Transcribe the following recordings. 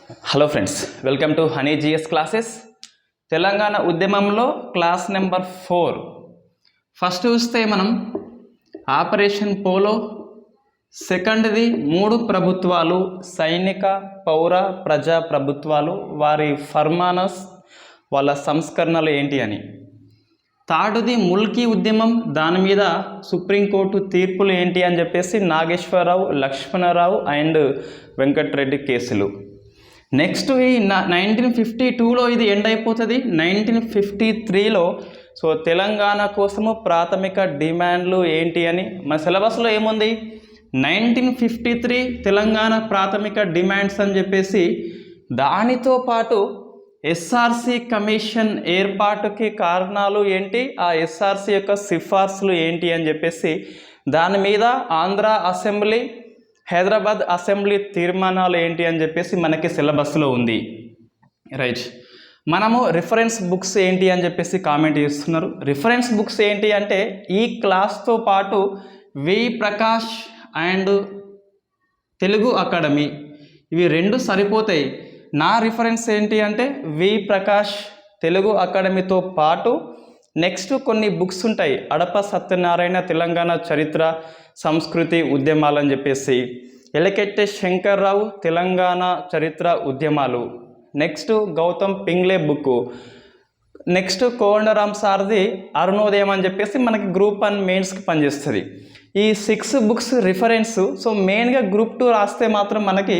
Hello friends, welcome to honey GS classes. Telangana ఉద్యమంలో class number 4. First చూస్తే మనం operation polo, సెకండ్ది 3 ప్రభుత్వాలు, సైనిక పౌర ప్రజా ప్రభుత్వాలు, వారి ఫర్మానస్, వాళ్ళ సంస్కరణలు ఏంటి అని. థర్డ్ది ముల్కీ ఉద్యమం, దాని మీద సుప్రీంకోర్టు తీర్పులు ఏంటి అని చెప్పేసి నాగేశ్వరరావు, లక్ష్మణరావు అండ్ వెంకట్రెడ్డి కేసులు. నెక్స్ట్ ఈ 1952లో ఇది ఎండ్ అయిపోతుంది. 1953లో సో తెలంగాణ కోసము ప్రాథమిక డిమాండ్లు ఏంటి అని మన సిలబస్లో ఏముంది, 1953 తెలంగాణ ప్రాథమిక డిమాండ్స్ అని చెప్పేసి, దానితో పాటు ఎస్ఆర్సి కమిషన్ ఏర్పాటుకి కారణాలు ఏంటి, ఆ ఎస్ఆర్సి యొక్క సిఫార్సులు ఏంటి అని చెప్పేసి, దాని మీద ఆంధ్ర అసెంబ్లీ, హైదరాబాద్ అసెంబ్లీ తీర్మానాలు ఏంటి అని చెప్పేసి మనకి సిలబస్లో ఉంది. రైట్, మనము రిఫరెన్స్ బుక్స్ ఏంటి అని చెప్పేసి కామెంట్ చేస్తున్నారు. రిఫరెన్స్ బుక్స్ ఏంటి అంటే ఈ క్లాస్తో పాటు వి ప్రకాష్ అండ్ తెలుగు అకాడమీ, ఇవి 2 సరిపోతాయి. నా రిఫరెన్స్ ఏంటి అంటే వి ప్రకాష్ తెలుగు అకాడమీతో పాటు నెక్స్ట్ కొన్ని బుక్స్ ఉంటాయి. అడప సత్యనారాయణ తెలంగాణ చరిత్ర సంస్కృతి ఉద్యమాలు అని చెప్పేసి, ఎలకెట్టె శంకర్రావు తెలంగాణ చరిత్ర ఉద్యమాలు, next Gautam Pingle book, next Kodandaram సార్ది అరుణోదయం అని చెప్పేసి మనకి గ్రూప్ 1 మెయిన్స్కి పనిచేస్తుంది. ఈ 6 బుక్స్ రిఫరెన్స్. సో మెయిన్గా గ్రూప్ 2 రాస్తే మాత్రం మనకి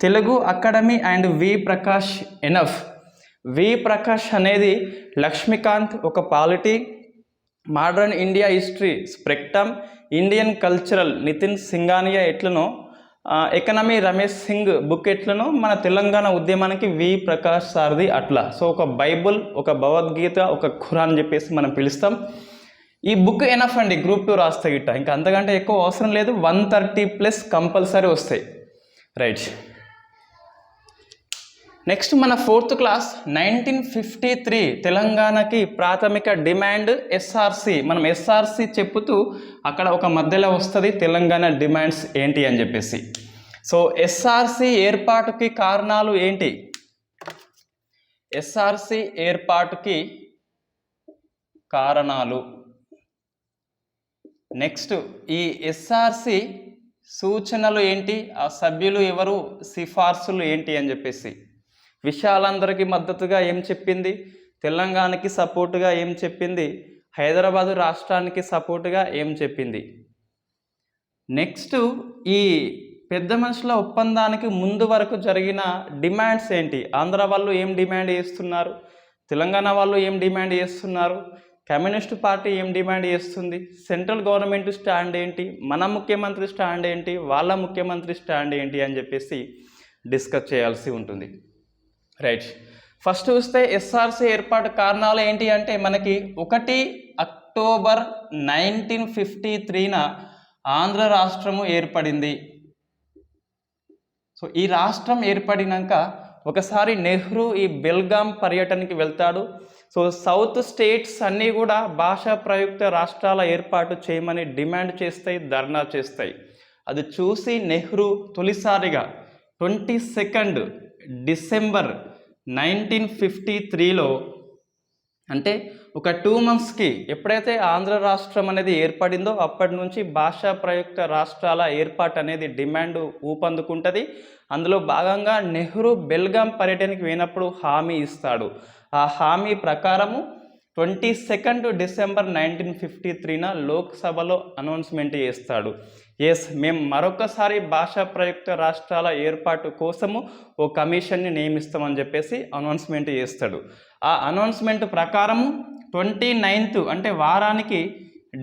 Telugu academy and V Prakash enough. V Prakash అనేది లక్ష్మీకాంత్ ఒక polity, modern India history spectrum, Indian cultural Nitin Singhania ఎట్లనో, ఎకనమీ రమేష్ సింగ్ బుక్ ఎట్లనో మన తెలంగాణ ఉద్యమానికి వి ప్రకాష్ సార్ది అట్లా. సో ఒక బైబుల్, ఒక భగవద్గీత, ఒక ఖురాన్ అని చెప్పేసి మనం పిలుస్తాం. ఈ బుక్ ఎనఫ్ అండి గ్రూప్ 2 రాస్తే గిట్ట, ఇంకా అంతకంటే ఎక్కువ అవసరం లేదు. 130+ కంపల్సరీ వస్తాయి. రైట్, నెక్స్ట్ మన 4th క్లాస్ 1953 తెలంగాణకి ప్రాథమిక డిమాండ్ ఎస్ఆర్సి. మనం ఎస్ఆర్సి చెప్పుతూ అక్కడ ఒక మధ్యలో వస్తుంది తెలంగాణ డిమాండ్స్ ఏంటి అని చెప్పేసి. సో ఎస్ఆర్సి ఏర్పాటుకి కారణాలు ఏంటి, ఎస్ఆర్సి ఏర్పాటుకి కారణాలు, నెక్స్ట్ ఈ ఎస్ఆర్సి సూచనలు ఏంటి, ఆ సభ్యులు ఎవరు, సిఫార్సులు ఏంటి అని చెప్పేసి, విషయాలందరికీ మద్దతుగా ఏం చెప్పింది, తెలంగాణకి సపోర్టుగా ఏం చెప్పింది, హైదరాబాదు రాష్ట్రానికి సపోర్టుగా ఏం చెప్పింది. నెక్స్ట్ ఈ పెద్ద మనుషుల ఒప్పందానికి ముందు వరకు జరిగిన డిమాండ్స్ ఏంటి, ఆంధ్ర వాళ్ళు ఏం డిమాండ్ చేస్తున్నారు, తెలంగాణ వాళ్ళు ఏం డిమాండ్ చేస్తున్నారు, కమ్యూనిస్ట్ పార్టీ ఏం డిమాండ్ చేస్తుంది, సెంట్రల్ గవర్నమెంట్ స్టాండ్ ఏంటి, మన ముఖ్యమంత్రి స్టాండ్ ఏంటి, వాళ్ళ ముఖ్యమంత్రి స్టాండ్ ఏంటి అని చెప్పేసి డిస్కస్ చేయాల్సి ఉంటుంది. రైట్, ఫస్ట్ చూస్తే ఎస్ఆర్సి ఏర్పాటు కారణాలు ఏంటి అంటే మనకి 1 అక్టోబర్ 1953న ఆంధ్ర రాష్ట్రము ఏర్పడింది. సో ఈ రాష్ట్రం ఏర్పడినాక ఒకసారి నెహ్రూ ఈ బెల్గాం పర్యటనకి వెళ్తాడు. సో సౌత్ స్టేట్స్ అన్నీ కూడా భాషా ప్రయుక్త రాష్ట్రాల ఏర్పాటు చేయమని డిమాండ్ చేస్తాయి, ధర్నా చేస్తాయి. అది చూసి నెహ్రూ తొలిసారిగా 22 డిసెంబర్ 1953లో, అంటే ఒక 2 monthsకి ఎప్పుడైతే ఆంధ్ర రాష్ట్రం అనేది ఏర్పడిందో అప్పటి నుంచి భాషా ప్రయుక్త రాష్ట్రాల ఏర్పాటు అనేది డిమాండ్ ఊపందుకుంటుంది. అందులో భాగంగా నెహ్రూ బెల్గాం పర్యటనకి పోయినప్పుడు హామీ ఇస్తాడు. ఆ హామీ ప్రకారము 22 డిసెంబర్ 1953న లోక్సభలో అనౌన్స్మెంట్ చేస్తాడు. మేము మరొకసారి భాషా ప్రయుక్త రాష్ట్రాల ఏర్పాటు కోసము ఓ కమిషన్ని నియమిస్తామని చెప్పేసి అనౌన్స్మెంట్ చేస్తాడు. ఆ అనౌన్స్మెంట్ ప్రకారము 29th అంటే వారానికి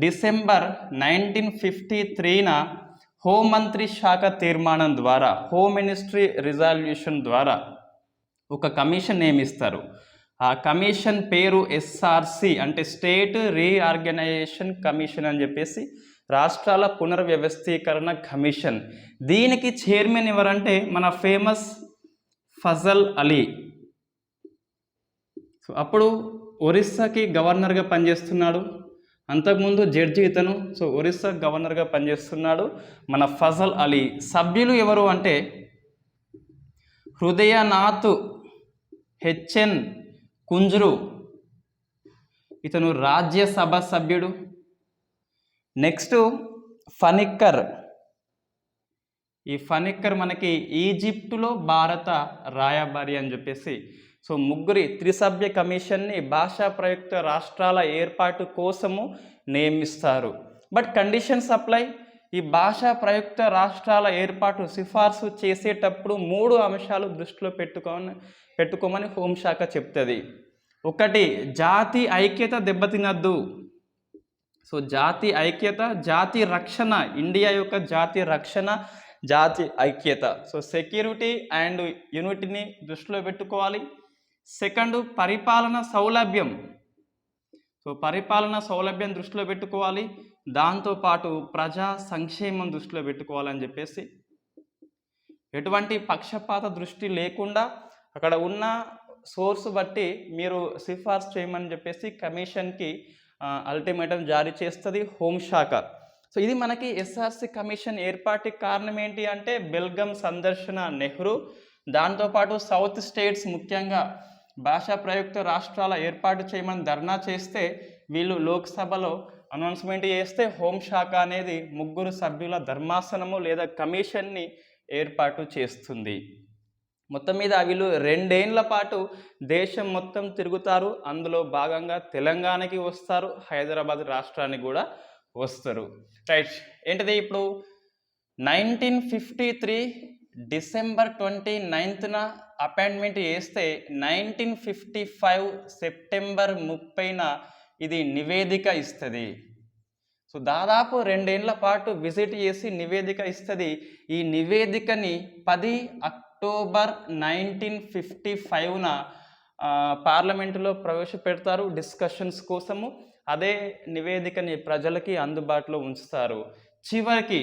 డిసెంబర్ 1953న హోంమంత్రి శాఖ తీర్మానం ద్వారా, హోమ్ మినిస్ట్రీ రిజాల్యూషన్ ద్వారా ఒక కమిషన్ నియమిస్తారు. ఆ కమిషన్ పేరు ఎస్ఆర్సి, అంటే స్టేట్ రీఆర్గనైజేషన్ కమిషన్ అని చెప్పేసి, రాష్ట్రాల పునర్వ్యవస్థీకరణ కమిషన్. దీనికి చైర్మన్ ఎవరంటే మన ఫేమస్ ఫజల్ అలీ. సో అప్పుడు ఒరిస్సాకి గవర్నర్గా పనిచేస్తున్నాడు. అంతకుముందు జడ్జి ఇతను. సో ఒరిస్సా గవర్నర్గా పనిచేస్తున్నాడు మన ఫజల్ అలీ. సభ్యులు ఎవరు అంటే హృదయనాథ్ హెచ్ఎన్ కుంజ్రు, ఇతను రాజ్యసభ సభ్యుడు. నెక్స్ట్ ఫనిక్కర్. ఈ ఫనిక్కర్ మనకి ఈజిప్టులో భారత రాయబారి అని చెప్పేసి. సో ముగ్గురి త్రిసభ్య కమిషన్ని భాషా ప్రయుక్త రాష్ట్రాల ఏర్పాటు కోసము నియమిస్తారు. But conditions apply. ఈ భాషా ప్రయుక్త రాష్ట్రాల ఏర్పాటు సిఫార్సు చేసేటప్పుడు 3 అంశాలు దృష్టిలో పెట్టుకోమని హోంశాఖ చెప్తుంది. ఒకటి, జాతి ఐక్యత దెబ్బతినద్దు. సో జాతి ఐక్యత, జాతి రక్షణ, ఇండియా యొక్క జాతి రక్షణ, జాతి ఐక్యత. సో సెక్యూరిటీ అండ్ యూనిటీని దృష్టిలో పెట్టుకోవాలి. సెకండ్, పరిపాలన సౌలభ్యం. సో పరిపాలన సౌలభ్యం దృష్టిలో పెట్టుకోవాలి. దాంతోపాటు ప్రజా సంక్షేమం దృష్టిలో పెట్టుకోవాలని చెప్పేసి, ఎటువంటి పక్షపాత దృష్టి లేకుండా అక్కడ ఉన్న సోర్స్ బట్టి మీరు సిఫార్సు చేయమని చెప్పేసి కమిషన్కి అల్టిమేటం జారీ చేస్తుంది హోంశాఖ. సో ఇది మనకి ఎస్ఆర్సి కమిషన్ ఏర్పాటుకి కారణం ఏంటి అంటే బెల్గం సందర్శన నెహ్రూ, దాంతోపాటు సౌత్ స్టేట్స్ ముఖ్యంగా భాషా ప్రయుక్త రాష్ట్రాల ఏర్పాటు చేయమని ధర్నా చేస్తే వీళ్ళు లోక్సభలో అనౌన్స్మెంట్ చేస్తే హోంశాఖ అనేది 3 సభ్యుల ధర్మాసనము లేదా కమిషన్ని ఏర్పాటు చేస్తుంది. మొత్తం మీద వీళ్ళు 2 ఏళ్ల పాటు దేశం మొత్తం తిరుగుతారు. అందులో భాగంగా తెలంగాణకి వస్తారు, హైదరాబాద్ రాష్ట్రానికి కూడా వస్తారు. రైట్, ఏంటిది ఇప్పుడు 1953 డిసెంబర్ 29న అపాయింట్మెంట్ చేస్తే 1955 సెప్టెంబర్ 30న ఇది నివేదిక ఇస్తుంది. సో దాదాపు 2 ఏళ్ల పాటు విజిట్ చేసి నివేదిక ఇస్తుంది. ఈ నివేదికని 10 అక్టోబర్ 1955న పార్లమెంటులో ప్రవేశపెడతారు డిస్కషన్స్ కోసము. అదే నివేదికని ప్రజలకి అందుబాటులో ఉంచుతారు. చివరికి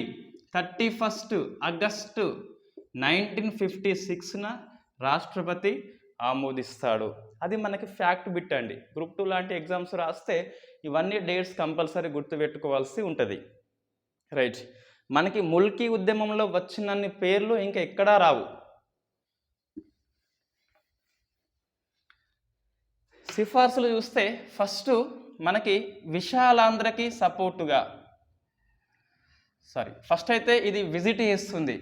31 ఆగస్టు 1956న రాష్ట్రపతి ఆమోదిస్తాడు. అది మనకి ఫ్యాక్ట్ బిట్ అండి. గ్రూప్ 2 లాంటి ఎగ్జామ్స్ రాస్తే ఇవన్నీ డేట్స్ కంపల్సరీ గుర్తుపెట్టుకోవాల్సి ఉంటుంది. రైట్, మనకి ముల్కీ ఉద్యమంలో వచ్చినన్ని పేర్లు ఇంకా ఎక్కడా రావు. సిఫార్సులు చూస్తే ఫస్ట్ మనకి విశాలాంధ్రకి సపోర్టుగా ఫస్ట్ అయితే ఇది విజిట్ చేస్తుంది.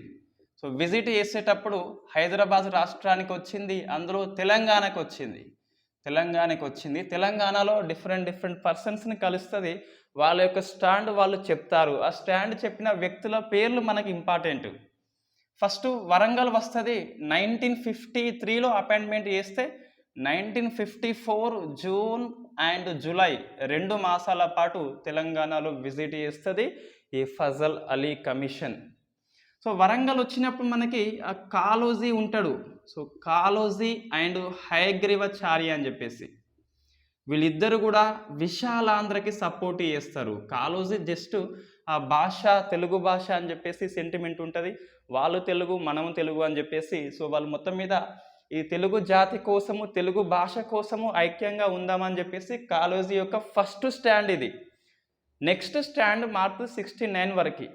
సో విజిట్ చేసేటప్పుడు హైదరాబాద్ రాష్ట్రానికి వచ్చింది, అందులో తెలంగాణకు వచ్చింది. తెలంగాణలో డిఫరెంట్ పర్సన్స్ని కలుస్తుంది. వాళ్ళ యొక్క స్టాండ్ వాళ్ళు చెప్తారు. ఆ స్టాండ్ చెప్పిన వ్యక్తుల పేర్లు మనకి ఇంపార్టెంట్. ఫస్ట్ వరంగల్ వస్తుంది. 1953లో అపాయింట్మెంట్ చేస్తే 1954 జూన్ అండ్ జూలై 2 మాసాల పాటు తెలంగాణలో విజిట్ చేస్తుంది ఈ ఫజల్ అలీ కమిషన్. సో వరంగల్ వచ్చినప్పుడు మనకి ఆ కాళోజీ ఉంటాడు. సో కాళోజీ అండ్ హయగ్రీవాచార్య అని చెప్పేసి వీళ్ళిద్దరు కూడా విశాలాంధ్రకి సపోర్ట్ చేస్తారు. కాళోజీ జస్ట్ ఆ భాష తెలుగు భాష అని చెప్పేసి సెంటిమెంట్ ఉంటుంది. వాళ్ళు తెలుగు మనము తెలుగు అని చెప్పేసి సో వాళ్ళు మొత్తం మీద ఈ తెలుగు జాతి కోసము తెలుగు భాష కోసము ఐక్యంగా ఉందామని చెప్పేసి కాళోజీ యొక్క ఫస్ట్ స్టాండ్ ఇది. నెక్స్ట్ స్టాండ్ మార్పు 69 వరకు.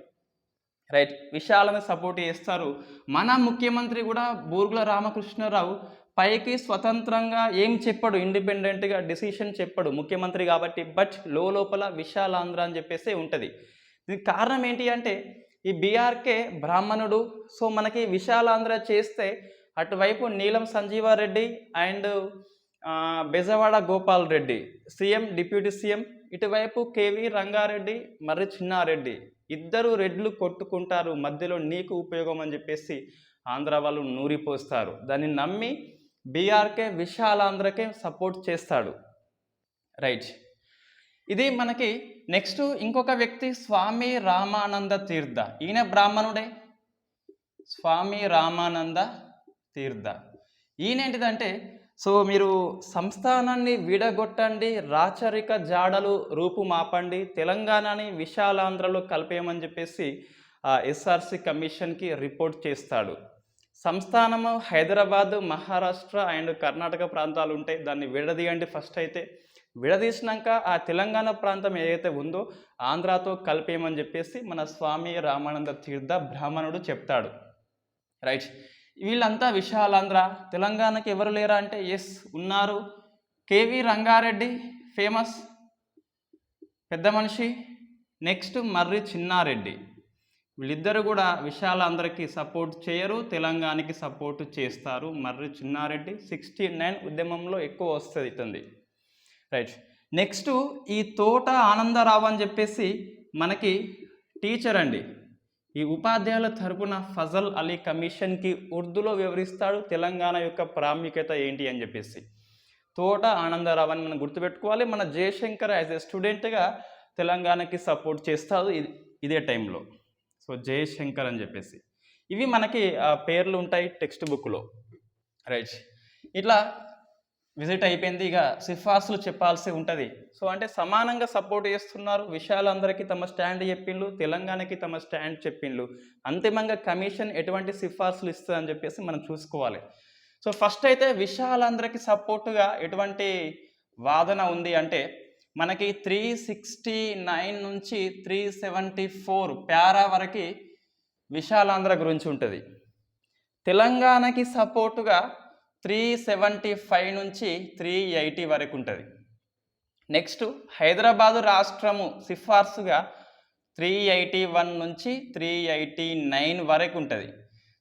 రైట్, విశాలని సపోర్ట్ చేస్తారు. మన ముఖ్యమంత్రి కూడా బూర్గుల రామకృష్ణరావు పైకి స్వతంత్రంగా ఏం చెప్పాడు, ఇండిపెండెంట్గా డిసిషన్ చెప్పాడు ముఖ్యమంత్రి కాబట్టి. బట్ లోపల విశాలాంధ్ర అని చెప్పేసి ఉంటుంది. దీనికి కారణం ఏంటి అంటే ఈ బీఆర్కే బ్రాహ్మణుడు. సో మనకి విశాలాంధ్ర చేస్తే అటువైపు నీలం Sanjeeva Reddy and Bezawada Gopal Reddy CM deputy CM, ఇటువైపు కేవీ రంగారెడ్డి మర్రి చిన్నారెడ్డి, ఇద్దరు రెడ్లు కొట్టుకుంటారు, మధ్యలో నీకు ఉపయోగం అని చెప్పేసి ఆంధ్ర వాళ్ళు నూరిపోస్తారు. దాన్ని నమ్మి బీఆర్కే విశాలాంధ్రకే సపోర్ట్ చేస్తాడు. రైట్, ఇది మనకి నెక్స్ట్ ఇంకొక వ్యక్తి స్వామి రామానంద తీర్థ. ఈయన బ్రాహ్మణుడే, స్వామి రామానంద తీర్థ. ఈయనేంటిదంటే సో మీరు సంస్థానాన్ని విడగొట్టండి, రాచరిక జాడలు రూపుమాపండి, తెలంగాణని విశాలాంధ్రలో కలిపేయమని చెప్పేసి ఎస్ఆర్సి కమిషన్కి రిపోర్ట్ చేస్తాడు. సంస్థానము హైదరాబాద్, మహారాష్ట్ర అండ్ కర్ణాటక ప్రాంతాలు ఉంటాయి. దాన్ని విడదీయండి ఫస్ట్. అయితే విడదీసినాక ఆ తెలంగాణ ప్రాంతం ఏదైతే ఉందో ఆంధ్రాతో కలిపేయమని చెప్పేసి మన స్వామి రామానంద తీర్థ బ్రాహ్మణుడు చెప్తాడు. రైట్, వీళ్ళంతా విశాలాంధ్ర. తెలంగాణకి ఎవరు లేరా అంటే ఎస్ ఉన్నారు. కేవి రంగారెడ్డి ఫేమస్ పెద్ద మనిషి. నెక్స్ట్ మర్రి చిన్నారెడ్డి. వీళ్ళిద్దరు కూడా విశాలాంధ్రకి సపోర్ట్ చేయరు, తెలంగాణకి సపోర్ట్ చేస్తారు. మర్రి చిన్నారెడ్డి 69 ఉద్యమంలో ఎక్కువ వస్తుంది ఇతంది. రైట్. నెక్స్ట్ ఈ తోట ఆనందరావు అని చెప్పేసి మనకి టీచర్ అండి. ఈ ఉపాధ్యాయుల తరపున ఫజల్ అలీ కమిషన్కి ఉర్దూలో వివరిస్తాడు తెలంగాణ యొక్క ప్రాముఖ్యత ఏంటి అని చెప్పేసి. తోట ఆనందరావు అని మనం గుర్తుపెట్టుకోవాలి. మన జయశంకర్ యాజ్ ఎ స్టూడెంట్గా తెలంగాణకి సపోర్ట్ చేస్తాడు ఇదే టైంలో. సో జయశంకర్ అని చెప్పేసి ఇవి మనకి పేర్లు ఉంటాయి టెక్స్ట్ బుక్లో. రైట్. ఇట్లా విజిట్ అయిపోయింది. ఇక సిఫార్సులు చెప్పాల్సి ఉంటుంది. సో అంటే సమానంగా సపోర్ట్ చేస్తున్నారు. విశాలందరికీ తమ స్టాండ్ చెప్పిండ్రు, తెలంగాణకి తమ స్టాండ్ చెప్పిండ్రు. అంతిమంగా కమిషన్ ఎటువంటి సిఫార్సులు ఇస్తుంది అని చెప్పేసి మనం చూసుకోవాలి. సో ఫస్ట్ అయితే విశాలందరికీ సపోర్టుగా ఎటువంటి వాదన ఉంది అంటే మనకి 369 నుంచి 374 ప్యారా వరకు విశాలాంధ్ర గురించి ఉంటుంది. తెలంగాణకి సపోర్టుగా 375 నుంచి 380 వరకు ఉంటుంది. నెక్స్ట్ హైదరాబాదు రాష్ట్రము సిఫార్సుగా 381 నుంచి 389 వరకు ఉంటుంది.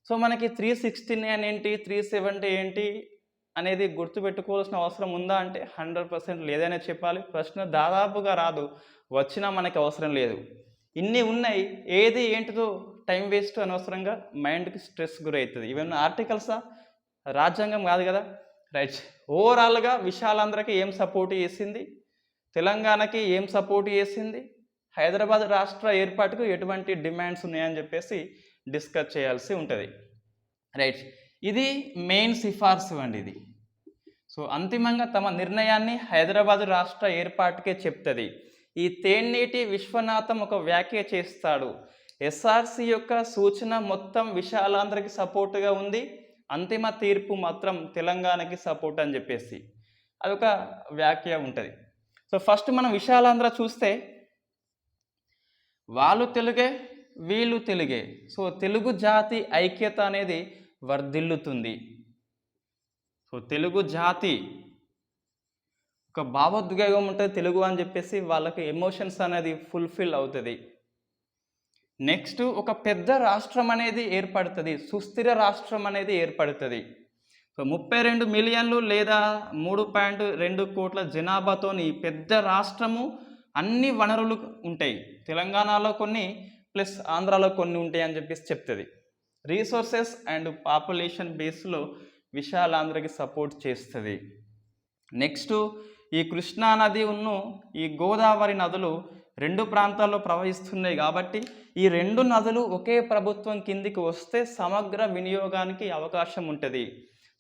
సో మనకి 369 ఏంటి, 370 ఏంటి అనేది గుర్తుపెట్టుకోవాల్సిన అవసరం ఉందా అంటే 100% లేదనే చెప్పాలి. ప్రశ్న దాదాపుగా రాదు, వచ్చినా మనకి అవసరం లేదు. ఇన్ని ఉన్నాయి, ఏది ఏంటిదో టైం వేస్ట్ అనవసరంగా మైండ్కి స్ట్రెస్ గురవుతుంది. ఇవన్నీ ఆర్టికల్సా, రాజ్యాంగం కాదు కదా. రైట్. ఓవరాల్గా విశాలాంధ్రకి ఏం సపోర్ట్ చేసింది, తెలంగాణకి ఏం సపోర్ట్ చేసింది, హైదరాబాద్ రాష్ట్ర ఏర్పాటుకు ఎటువంటి డిమాండ్స్ ఉన్నాయని చెప్పేసి డిస్కస్ చేయాల్సి ఉంటుంది. రైట్. ఇది మెయిన్ సిఫార్సు అండి ఇది. సో అంతిమంగా తమ నిర్ణయాన్ని హైదరాబాద్ రాష్ట్ర ఏర్పాటుకే చెప్తుంది. ఈ తేన్నీటి విశ్వనాథం ఒక వ్యాఖ్య చేస్తాడు, ఎస్ఆర్సి యొక్క సూచన మొత్తం విశాలాంధ్రకి సపోర్టుగా ఉంది, అంతిమ తీర్పు మాత్రం తెలంగాణకి సపోర్ట్ అని చెప్పేసి అదొక వ్యాఖ్య ఉంటుంది. సో ఫస్ట్ మనం విశాలాంధ్ర చూస్తే వాళ్ళు తెలుగే వీళ్ళు తెలుగే. సో తెలుగు జాతి ఐక్యత అనేది వర్ధిల్లుతుంది. సో తెలుగు జాతి ఒక భావోద్వేగం ఉంటుంది తెలుగు అని చెప్పేసి వాళ్ళకి ఎమోషన్స్ అనేది ఫుల్ఫిల్ అవుతుంది. నెక్స్ట్ ఒక పెద్ద రాష్ట్రం అనేది ఏర్పడుతుంది, సుస్థిర రాష్ట్రం అనేది ఏర్పడుతుంది. సో 32 మిలియన్లు లేదా 3.2 కోట్ల జనాభాతోని పెద్ద రాష్ట్రము, అన్ని వనరులు ఉంటాయి. తెలంగాణలో కొన్ని ప్లస్ ఆంధ్రాలో కొన్ని ఉంటాయి అని చెప్పేసి చెప్తుంది. రీసోర్సెస్ అండ్ పాపులేషన్ బేస్లో విశాలాంధ్రకి సపోర్ట్ చేస్తుంది. నెక్స్ట్ ఈ కృష్ణా నది ఉన్ను ఈ గోదావరి నదులు 2 ప్రాంతాల్లో ప్రవహిస్తున్నాయి కాబట్టి ఈ 2 నదులు ఒకే ప్రభుత్వం కిందికి వస్తే సమగ్ర వినియోగానికి అవకాశం ఉంటుంది.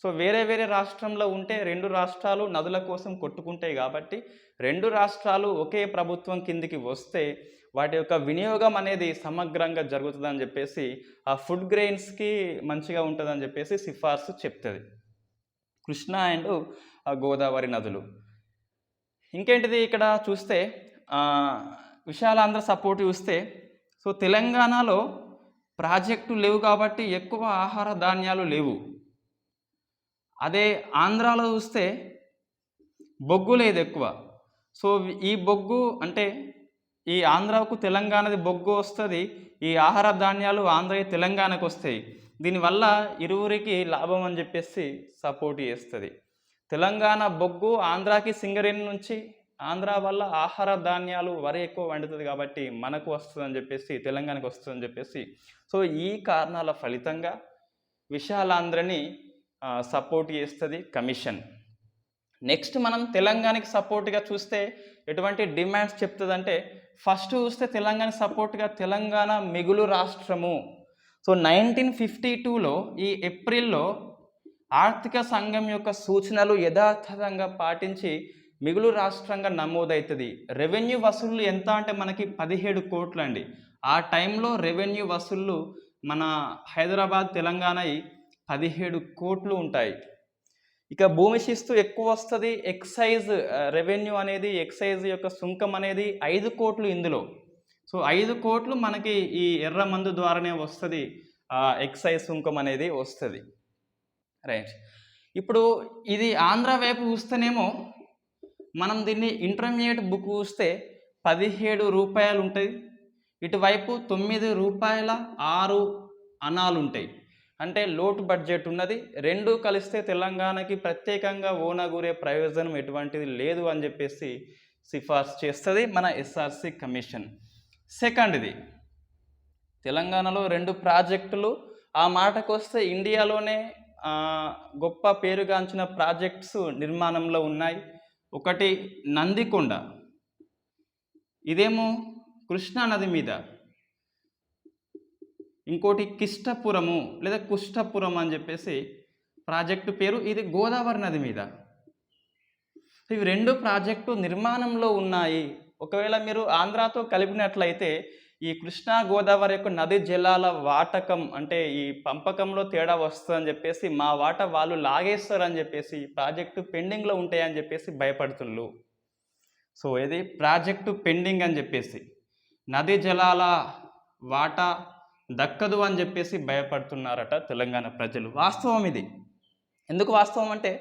సో వేరే వేరే రాష్ట్రంలో ఉంటే 2 రాష్ట్రాలు నదుల కోసం కొట్టుకుంటాయి కాబట్టి 2 రాష్ట్రాలు ఒకే ప్రభుత్వం కిందికి వస్తే వాటి యొక్క వినియోగం అనేది సమగ్రంగా జరుగుతుందని చెప్పేసి ఆ ఫుడ్ గ్రెయిన్స్కి మంచిగా ఉంటుందని చెప్పేసి సిఫార్సు చెప్తుంది. కృష్ణా అండ్ గోదావరి నదులు. ఇంకేంటిది ఇక్కడ చూస్తే విశాలాంధ్ర సపోర్ట్ చూస్తే సో తెలంగాణలో ప్రాజెక్టు లేవు కాబట్టి ఎక్కువ ఆహార ధాన్యాలు లేవు. అదే ఆంధ్రాలో చూస్తే బొగ్గు లేదు ఎక్కువ. సో ఈ బొగ్గు అంటే ఈ ఆంధ్రాకు తెలంగాణది బొగ్గు వస్తుంది, ఈ ఆహార ధాన్యాలు ఆంధ్ర తెలంగాణకు వస్తాయి. దీనివల్ల ఇరువురికి లాభం అని చెప్పేసి సపోర్ట్ చేస్తుంది. తెలంగాణ బొగ్గు ఆంధ్రాకి సింగరేణి నుంచి, ఆంధ్ర వల్ల ఆహార ధాన్యాలు వరి ఎక్కువ వండుతుంది కాబట్టి మనకు వస్తుందని చెప్పేసి తెలంగాణకు వస్తుందని చెప్పేసి సో ఈ కారణాల ఫలితంగా విశాలాంధ్రని సపోర్ట్ చేస్తుంది కమిషన్. నెక్స్ట్ మనం తెలంగాణకి సపోర్ట్గా చూస్తే ఎటువంటి డిమాండ్స్ చెప్తుందంటే ఫస్ట్ చూస్తే తెలంగాణ సపోర్ట్గా తెలంగాణ మిగులు రాష్ట్రము. సో 1952లో ఈ ఏప్రిల్లో ఆర్థిక సంఘం యొక్క సూచనలు యథాతథంగా పాటించి మిగులు రాష్ట్రంగా నమోదవుతుంది. రెవెన్యూ వసూళ్ళు ఎంత అంటే మనకి 17 కోట్లు అండి. ఆ టైంలో రెవెన్యూ వసూళ్ళు మన హైదరాబాద్ తెలంగాణ 17 కోట్లు ఉంటాయి. ఇక భూమి శిస్తు ఎక్కువ వస్తుంది. ఎక్సైజ్ రెవెన్యూ అనేది ఎక్సైజ్ యొక్క సుంకం అనేది 5 కోట్లు ఇందులో. సో 5 కోట్లు మనకి ఈ ఎర్ర మందు ద్వారానే వస్తుంది, ఎక్సైజ్ సుంకం అనేది వస్తుంది. రైట్. ఇప్పుడు ఇది ఆంధ్ర వైపు చూస్తేనేమో మనం దీన్ని ఇంటర్మీడియట్ బుక్ చూస్తే 17 రూపాయలు ఉంటుంది. ఇటువైపు 9 రూపాయల 6 అణాలు ఉంటాయి. అంటే లోటు బడ్జెట్ ఉన్నది. రెండు కలిస్తే తెలంగాణకి ప్రత్యేకంగా ఓనగూరే ప్రయోజనం ఎటువంటిది లేదు అని చెప్పేసి సిఫార్సు చేస్తుంది మన ఎస్ఆర్సి కమిషన్. సెకండ్ది, తెలంగాణలో 2 ప్రాజెక్టులు ఆ మాటకు వస్తే ఇండియాలోనే గొప్ప పేరుగాంచిన ప్రాజెక్ట్స్ నిర్మాణంలో ఉన్నాయి. ఒకటి నందికొండ, ఇదేమో కృష్ణా నది మీద. ఇంకోటి కిష్టపురము లేదా కుష్టపురం అని చెప్పేసి ప్రాజెక్టు పేరు, ఇది గోదావరి నది మీద. ఇవి 2 ప్రాజెక్టు నిర్మాణంలో ఉన్నాయి. ఒకవేళ మీరు ఆంధ్రాతో కలిపినట్లయితే ఈ కృష్ణా గోదావరి యొక్క నది జలాల వాటకం అంటే ఈ పంపకంలో తేడా వస్తుందని చెప్పేసి మా వాటా వాళ్ళు లాగేస్తారని చెప్పేసి ప్రాజెక్టు పెండింగ్లో ఉంటాయని చెప్పేసి భయపడుతున్నారు. సో ఇది ప్రాజెక్టు పెండింగ్ అని చెప్పేసి నది జలాల వాటా దక్కదు అని చెప్పేసి భయపడుతున్నారట తెలంగాణ ప్రజలు. వాస్తవం ఇది. ఎందుకు వాస్తవం అంటే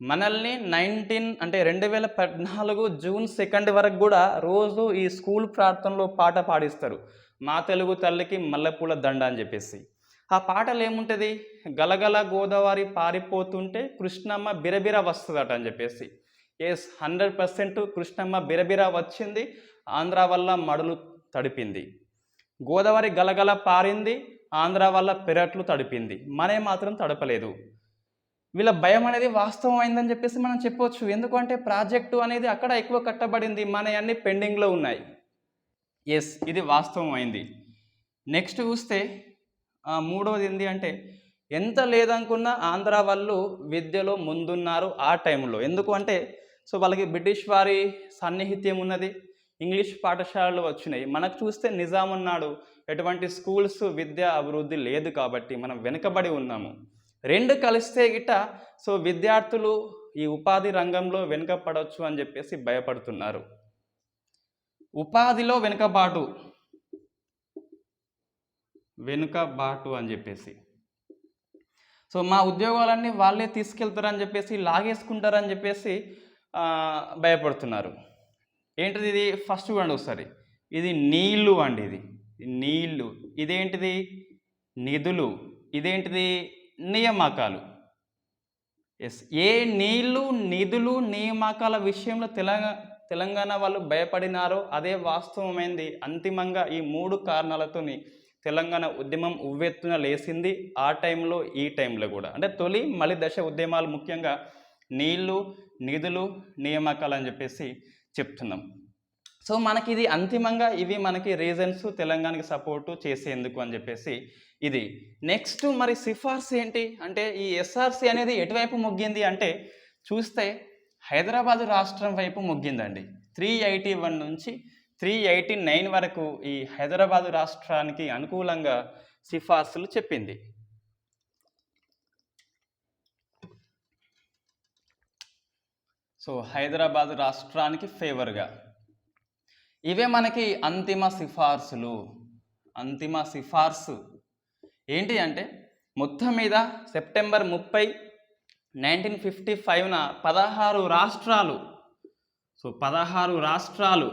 మనల్ని 2014 జూన్ 2 వరకు కూడా రోజు ఈ స్కూల్ ప్రార్థనలో పాట పాడిస్తారు, మా తెలుగు తల్లికి మల్లెపూల దండ అని చెప్పేసి. ఆ పాటలు ఏముంటుంది, గలగల గోదావరి పారిపోతుంటే కృష్ణమ్మ బిరబిర వస్తుందట అని చెప్పేసి. ఎస్, 100% కృష్ణమ్మ బిరబిర వచ్చింది, ఆంధ్ర వల్ల మడులు తడిపింది. గోదావరి గలగల పారింది, ఆంధ్ర వల్ల పెరట్లు తడిపింది, మనే మాత్రం తడపలేదు. వీళ్ళ భయం అనేది వాస్తవం అయిందని చెప్పేసి మనం చెప్పవచ్చు. ఎందుకంటే ప్రాజెక్టు అనేది అక్కడ ఎక్కువ కట్టబడింది, మన అన్ని పెండింగ్లో ఉన్నాయి. ఎస్, ఇది వాస్తవం అయింది. నెక్స్ట్ చూస్తే మూడవది ఏంటి అంటే ఎంత లేదనుకున్నా ఆంధ్ర వాళ్ళు విద్యలో ముందున్నారు ఆ టైంలో. ఎందుకు అంటే సో వాళ్ళకి బ్రిటిష్ వారి సాన్నిహిత్యం ఉన్నది, ఇంగ్లీష్ పాఠశాలలు వచ్చినాయి. మనకు చూస్తే నిజాం ఉన్నాడు, ఎటువంటి స్కూల్స్ విద్యా అభివృద్ధి లేదు కాబట్టి మనం వెనుకబడి ఉన్నాము. 2 కలిస్తే గిట్ట సో విద్యార్థులు ఈ ఉపాధి రంగంలో వెనుకపడవచ్చు అని చెప్పేసి భయపడుతున్నారు. ఉపాధిలో వెనుకబాటు అని చెప్పేసి సో మా ఉద్యోగాలన్నీ వాళ్ళే తీసుకెళ్తారని చెప్పేసి లాగేసుకుంటారని చెప్పేసి భయపడుతున్నారు. ఏంటిది ఇది? ఫస్ట్ చూడండి ఒకసారి, ఇది నీళ్ళు అండి, ఇది నీళ్ళు. ఇదేంటిది? నిధులు. ఇదేంటిది? నియామకాలు. ఎస్, ఏ నీళ్ళు నిధులు నియామకాల విషయంలో తెలంగాణ వాళ్ళు భయపడినారో అదే వాస్తవమైంది. అంతిమంగా ఈ 3 కారణాలతోని తెలంగాణ ఉద్యమం ఉవ్వెత్తున లేసింది ఆ టైంలో ఈ టైంలో కూడా. అంటే తొలి మలి దశ ఉద్యమాలు ముఖ్యంగా నీళ్ళు నిధులు నియామకాలు అని చెప్పేసి చెప్తున్నాం. సో మనకి ఇది అంతిమంగా ఇవి మనకి రీజన్స్ తెలంగాణకి సపోర్టు చేసేందుకు అని చెప్పేసి ఇది. నెక్స్ట్ మరి సిఫార్సు ఏంటి అంటే ఈ ఎస్ఆర్సి అనేది ఎటువైపు మొగ్గింది అంటే చూస్తే హైదరాబాదు రాష్ట్రం వైపు మొగ్గిందండి. 381 నుంచి 389 వరకు ఈ హైదరాబాదు రాష్ట్రానికి అనుకూలంగా సిఫార్సులు చెప్పింది. సో హైదరాబాదు రాష్ట్రానికి ఫేవర్గా ఇవే మనకి అంతిమ సిఫార్సు ఏంటి అంటే మొత్తం మీద సెప్టెంబర్ 30, 1955న 16 రాష్ట్రాలు, సో 16 రాష్ట్రాలు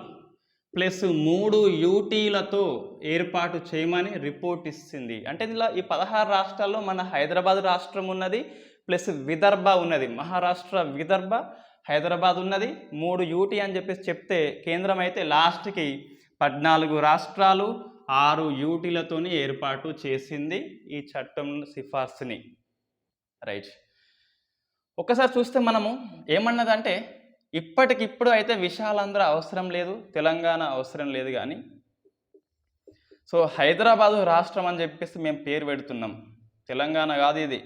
ప్లస్ 3 యూటీలతో ఏర్పాటు చేయమని రిపోర్ట్ ఇస్తుంది. అంటే ఇలా ఈ 16 రాష్ట్రాల్లో మన హైదరాబాద్ రాష్ట్రం ఉన్నది, ప్లస్ విదర్భ ఉన్నది, మహారాష్ట్ర విదర్భ హైదరాబాద్ ఉన్నది, 3 యూటీ అని చెప్పేసి చెప్తే కేంద్రం అయితే లాస్ట్కి 14 రాష్ట్రాలు 6 యూటీలతోని ఏర్పాటు చేసింది ఈ చట్టం సిఫార్సుని. రైట్. ఒక్కసారి చూస్తే మనము ఏమన్నదంటే ఇప్పటికిప్పుడు అయితే విశాలాంధ్ర అవసరం లేదు, తెలంగాణ అవసరం లేదు, కానీ సో హైదరాబాదు రాష్ట్రం అని చెప్పేసి మేము పేరు పెడుతున్నాం. తెలంగాణ కాదు ఇది,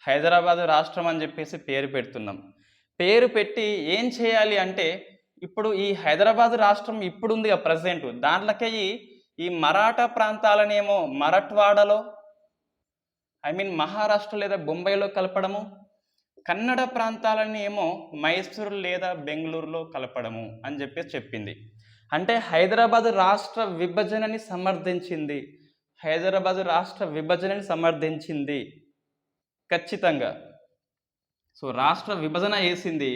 హైదరాబాదు రాష్ట్రం అని చెప్పేసి పేరు పెడుతున్నాం. పేరు పెట్టి ఏం చేయాలి అంటే ఇప్పుడు ఈ హైదరాబాద్ రాష్ట్రం ఇప్పుడు ఉంది ప్రజెంట్, దాంట్లోకి ఈ మరాఠా ప్రాంతాలనేమో మరఠ్వాడలో మహారాష్ట్ర లేదా బొంబాయిలో కలపడము, కన్నడ ప్రాంతాలని ఏమో మైసూరు లేదా బెంగళూరులో కలపడము అని చెప్పేసి చెప్పింది. అంటే హైదరాబాద్ రాష్ట్ర విభజనని సమర్థించింది ఖచ్చితంగా. సో రాష్ట్ర విభజన వేసింది.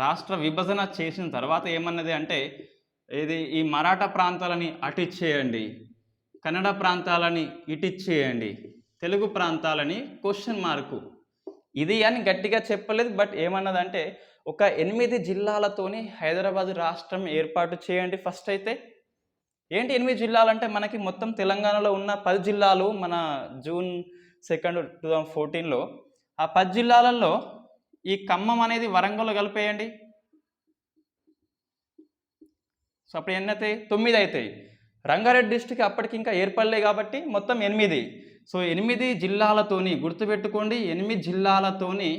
రాష్ట్ర విభజన చేసిన తర్వాత ఏమన్నది అంటే ఈ మరాఠా ప్రాంతాలని అటిచ్చేయండి, కన్నడ ప్రాంతాలని ఇటిచ్చేయండి, తెలుగు ప్రాంతాలని క్వశ్చన్ మార్కు ఇది అని గట్టిగా చెప్పలేదు. బట్ ఏమన్నదంటే ఒక 8 జిల్లాలతోని హైదరాబాద్ రాష్ట్రం ఏర్పాటు చేయండి ఫస్ట్. అయితే ఏంటి 8 జిల్లాలంటే మనకి మొత్తం తెలంగాణలో ఉన్న 10 జిల్లాలు మన June 2, 2014లో ఆ 10 జిల్లాలలో ఈ ఖమ్మం అనేది వరంగల్లో కలిపేయండి. సో అప్పుడు ఎన్ని అవుతాయి? 9 అవుతాయి. రంగారెడ్డి డిస్టిక్ అప్పటికి ఇంకా ఏర్పడలే కాబట్టి మొత్తం 8. సో 8 జిల్లాలతోని గుర్తుపెట్టుకోండి, 8 జిల్లాలతోని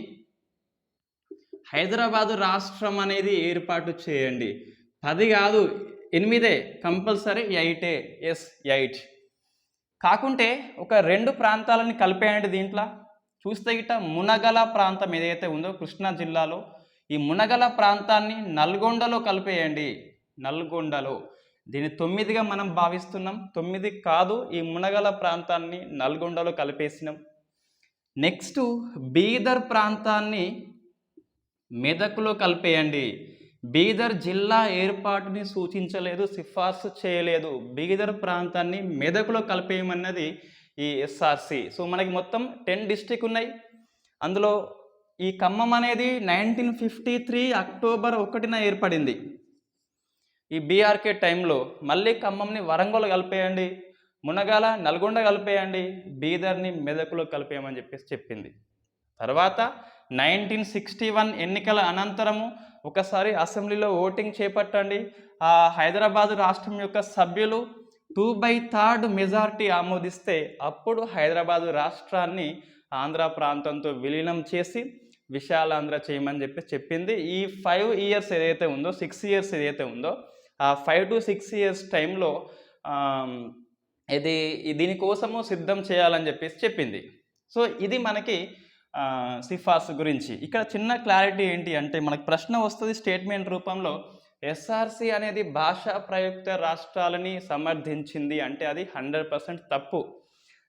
హైదరాబాదు రాష్ట్రం అనేది ఏర్పాటు చేయండి. 10 కాదు, 8 కంపల్సరీ, 8. ఎస్ 8. కాకుంటే ఒక 2 ప్రాంతాలని కలిపేయండి. దీంట్లో చూస్తే గిట్ట మునగల ప్రాంతం ఏదైతే ఉందో కృష్ణా జిల్లాలో, ఈ మునగల ప్రాంతాన్ని నల్గొండలో కలిపేయండి. నల్గొండలో దీన్ని 9గా మనం భావిస్తున్నాం. 9 కాదు, ఈ మునగల ప్రాంతాన్ని నల్గొండలో కలిపేసినాం. నెక్స్ట్ బీదర్ ప్రాంతాన్ని మెదక్లో కలిపేయండి. బీదర్ జిల్లా ఏర్పాటుని సూచించలేదు, సిఫార్సు చేయలేదు. బీదర్ ప్రాంతాన్ని మెదక్లో కలిపేయమన్నది ఈ ఎస్ఆర్సి. సో మనకి మొత్తం 10 డిస్ట్రిక్ట్ ఉన్నాయి. అందులో ఈ ఖమ్మం అనేది 1953 అక్టోబర్ 1న ఏర్పడింది. ఈ బీఆర్కే టైంలో మళ్ళీ ఖమ్మంని వరంగల్ కలిపేయండి, మునగాల నల్గొండ కలిపేయండి, బీదర్ని మెదక్లో కలిపేయమని చెప్పేసి చెప్పింది. తర్వాత 1961 ఎన్నికల అనంతరము ఒకసారి అసెంబ్లీలో ఓటింగ్ చేపట్టండి. ఆ హైదరాబాదు రాష్ట్రం యొక్క సభ్యులు 2/3 మెజారిటీ ఆమోదిస్తే అప్పుడు హైదరాబాదు రాష్ట్రాన్ని ఆంధ్ర ప్రాంతంతో విలీనం చేసి విశాలాంధ్ర చేయమని చెప్పి చెప్పింది. ఈ 5 ఇయర్స్ ఏదైతే ఉందో, 6 ఇయర్స్ ఏదైతే ఉందో, ఆ 5 to 6 ఇయర్స్ టైంలో దీనికోసము సిద్ధం చేయాలని చెప్పేసి చెప్పింది. సో ఇది మనకి సిఫార్సు గురించి. ఇక్కడ చిన్న క్లారిటీ ఏంటి అంటే మనకు ప్రశ్న వస్తుంది స్టేట్మెంట్ రూపంలో, ఎస్ఆర్సి అనేది భాషా ప్రయుక్త రాష్ట్రాలని సమర్థించింది అంటే అది 100% తప్పు.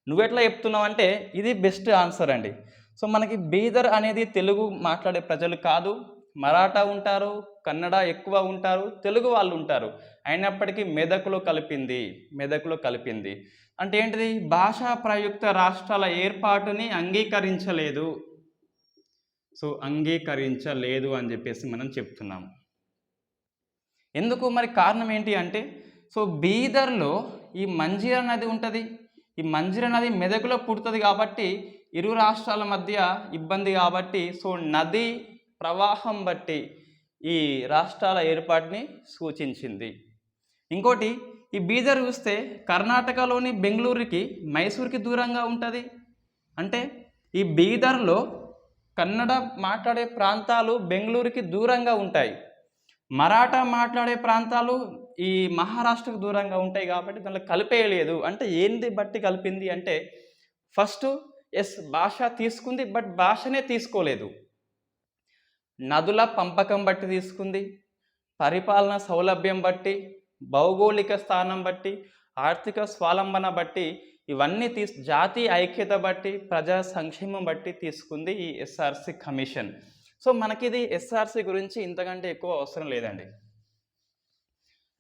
నువ్వెట్లా చెప్తున్నావు అంటే ఇది బెస్ట్ ఆన్సర్ అండి. సో మనకి బీదర్ అనేది తెలుగు మాట్లాడే ప్రజలు కాదు, మరాఠా ఉంటారు, కన్నడ ఎక్కువ ఉంటారు, తెలుగు వాళ్ళు ఉంటారు. అయినప్పటికీ మెదక్లో కలిపింది అంటే ఏంటిది? భాషా ప్రయుక్త రాష్ట్రాల ఏర్పాటుని అంగీకరించలేదు. సో అంగీకరించలేదు అని చెప్పేసి మనం చెప్తున్నాము. ఎందుకు మరి? కారణం ఏంటి అంటే, సో బీదర్లో ఈ మంజీరా నది ఉంటుంది. ఈ మంజీరా నది మెదకులో పుడుతుంది కాబట్టి ఇరు రాష్ట్రాల మధ్య ఇబ్బంది కాబట్టి సో నది ప్రవాహం బట్టి ఈ రాష్ట్రాల ఏర్పాటుని సూచించింది. ఇంకోటి, ఈ బీదర్ చూస్తే కర్ణాటకలోని బెంగళూరుకి, మైసూర్కి దూరంగా ఉంటుంది. అంటే ఈ బీదర్లో కన్నడ మాట్లాడే ప్రాంతాలు బెంగళూరుకి దూరంగా ఉంటాయి, మరాఠా మాట్లాడే ప్రాంతాలు ఈ మహారాష్ట్రకు దూరంగా ఉంటాయి కాబట్టి దానిలో కలిపేయలేదు. అంటే ఏంది బట్టి కలిపింది అంటే, ఫస్ట్ భాష తీసుకుంది, బట్ భాషనే తీసుకోలేదు. నదుల పంపకం బట్టి తీసుకుంది, పరిపాలన సౌలభ్యం బట్టి, భౌగోళిక స్థానం బట్టి, ఆర్థిక స్వావలంబన బట్టి, ఇవన్నీ జాతీయ ఐక్యత బట్టి, ప్రజా సంక్షేమం బట్టి తీసుకుంది ఈ ఎస్ఆర్సి కమిషన్. సో మనకి ఇది ఎస్ఆర్సి గురించి ఇంతకంటే ఎక్కువ అవసరం లేదండి.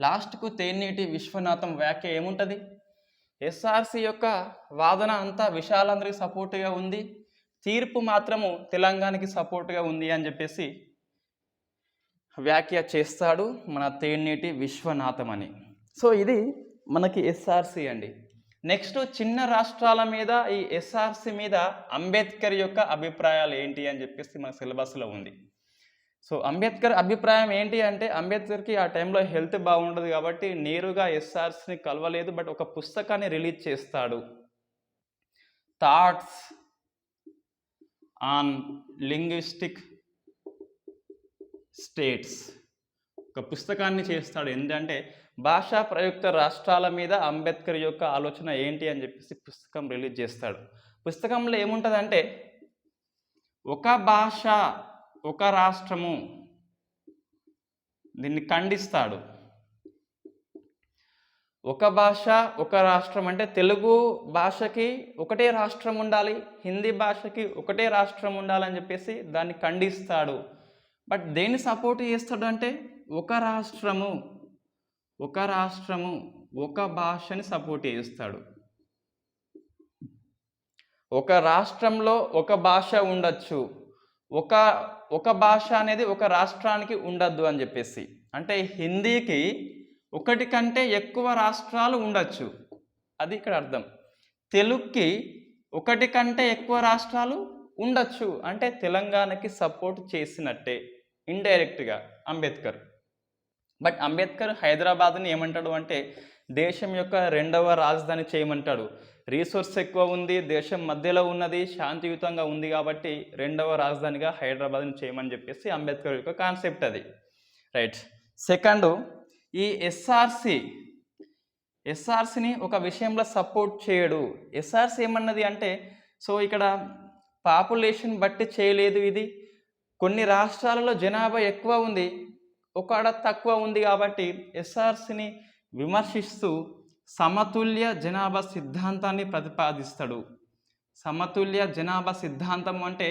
లాస్ట్కు తేనీటి విశ్వనాథం వ్యాఖ్య ఏముంటుంది? ఎస్ఆర్సి యొక్క వాదన అంతా విశాలాంధ్రకి సపోర్టుగా ఉంది, తీర్పు మాత్రము తెలంగాణకి సపోర్టుగా ఉంది అని చెప్పేసి వ్యాఖ్య చేస్తాడు మన తేనీటి విశ్వనాథం అని. సో ఇది మనకి ఎస్ఆర్సి అండి. నెక్స్ట్, చిన్న రాష్ట్రాల మీద ఈ ఎస్ఆర్సి మీద అంబేద్కర్ యొక్క అభిప్రాయాలు ఏంటి అని చెప్పేసి మన సిలబస్లో ఉంది. సో అంబేద్కర్ అభిప్రాయం ఏంటి అంటే, అంబేద్కర్కి ఆ టైంలో హెల్త్ బాగుండదు కాబట్టి నేరుగా ఎస్ఆర్సిని కలవలేదు, బట్ ఒక పుస్తకాన్ని రిలీజ్ చేస్తాడు, థాట్స్ ఆన్ లింగ్విస్టిక్ స్టేట్స్. ఒక పుస్తకాన్ని చేస్తాడు. ఏంటంటే భాషా ప్రయుక్త రాష్ట్రాల మీద అంబేద్కర్ యొక్క ఆలోచన ఏంటి అని చెప్పేసి పుస్తకం రిలీజ్ చేస్తాడు. పుస్తకంలో ఏముంటుందంటే, ఒక భాష ఒక రాష్ట్రము, దీన్ని ఖండిస్తాడు. ఒక భాష ఒక రాష్ట్రం అంటే తెలుగు భాషకి ఒకటే రాష్ట్రం ఉండాలి, హిందీ భాషకి ఒకటే రాష్ట్రం ఉండాలని చెప్పేసి దాన్ని ఖండిస్తాడు. బట్ దేన్ని సపోర్ట్ చేస్తాడు అంటే ఒక రాష్ట్రము ఒక భాషని సపోర్ట్ చేస్తాడు. ఒక రాష్ట్రంలో ఒక భాష ఉండొచ్చు, ఒక భాష అనేది ఒక రాష్ట్రానికి ఉండద్దు అని చెప్పేసి. అంటే హిందీకి ఒకటి కంటే ఎక్కువ రాష్ట్రాలు ఉండొచ్చు, అది ఇక్కడ అర్థం. తెలుగుకి ఒకటి కంటే ఎక్కువ రాష్ట్రాలు ఉండొచ్చు అంటే తెలంగాణకి సపోర్ట్ చేసినట్టే ఇండైరెక్ట్గా అంబేద్కర్. బట్ అంబేద్కర్ హైదరాబాద్ని ఏమంటాడు అంటే దేశం యొక్క రెండవ రాజధాని చేయమంటాడు. రీసోర్స్ ఎక్కువ ఉంది, దేశం మధ్యలో ఉన్నది, శాంతియుతంగా ఉంది కాబట్టి రెండవ రాజధానిగా హైదరాబాద్ని చేయమని చెప్పేసి అంబేద్కర్ యొక్క కాన్సెప్ట్ అది. రైట్. సెకండ్, ఈ ఎస్ఆర్సిని ఒక విషయంలో సపోర్ట్ చేయడు. ఎస్ఆర్సి ఏమన్నది అంటే సో ఇక్కడ పాపులేషన్ బట్టి చేయలేదు, ఇది కొన్ని రాష్ట్రాలలో జనాభా ఎక్కువ ఉంది, ఒకడ తక్కువ ఉంది కాబట్టి ఎస్ఆర్సిని విమర్శిస్తూ సమతుల్య జనాభా సిద్ధాంతాన్ని ప్రతిపాదిస్తాడు. సమతుల్య జనాభా సిద్ధాంతం అంటే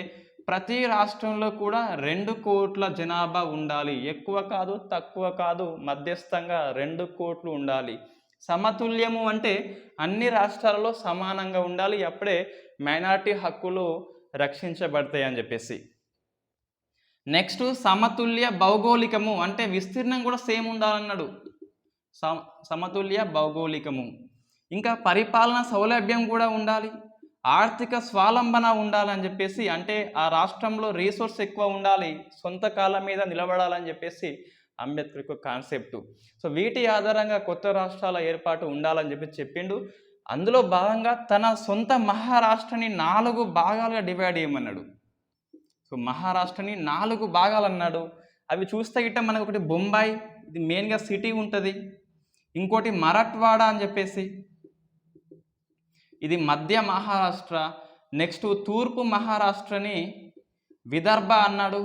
ప్రతి రాష్ట్రంలో కూడా 2 కోట్ల జనాభా ఉండాలి, ఎక్కువ కాదు తక్కువ కాదు, మధ్యస్థంగా 2 కోట్లు ఉండాలి. సమతుల్యము అంటే అన్ని రాష్ట్రాలలో సమానంగా ఉండాలి, అప్పుడే మైనారిటీ హక్కులు రక్షించబడతాయి అని చెప్పేసి. నెక్స్ట్ సమతుల్య భౌగోళికము అంటే విస్తీర్ణం కూడా సేమ్ ఉండాలన్నాడు, సమతుల్య భౌగోళికము. ఇంకా పరిపాలన సౌలభ్యం కూడా ఉండాలి, ఆర్థిక స్వావలంబన ఉండాలని చెప్పేసి, అంటే ఆ రాష్ట్రంలో రీసోర్స్ ఎక్కువ ఉండాలి, సొంత కాళ్ళ మీద నిలబడాలని చెప్పేసి అంబేద్కర్ యొక్క కాన్సెప్టు. సో వీటి ఆధారంగా కొత్త రాష్ట్రాల ఏర్పాటు ఉండాలని చెప్పి చెప్పిండు. అందులో భాగంగా తన సొంత మహారాష్ట్రని 4 భాగాలుగా డివైడ్ చేయమన్నాడు. సో మహారాష్ట్రని 4 భాగాలు అన్నాడు. అవి చూస్తే గిట్ట మనకు ఒకటి బొంబాయి, ఇది మెయిన్గా సిటీ ఉంటుంది, ఇంకోటి మరాఠ్వాడ అని చెప్పేసి ఇది మధ్య మహారాష్ట్ర, నెక్స్ట్ తూర్పు మహారాష్ట్రని విదర్భ అన్నాడు,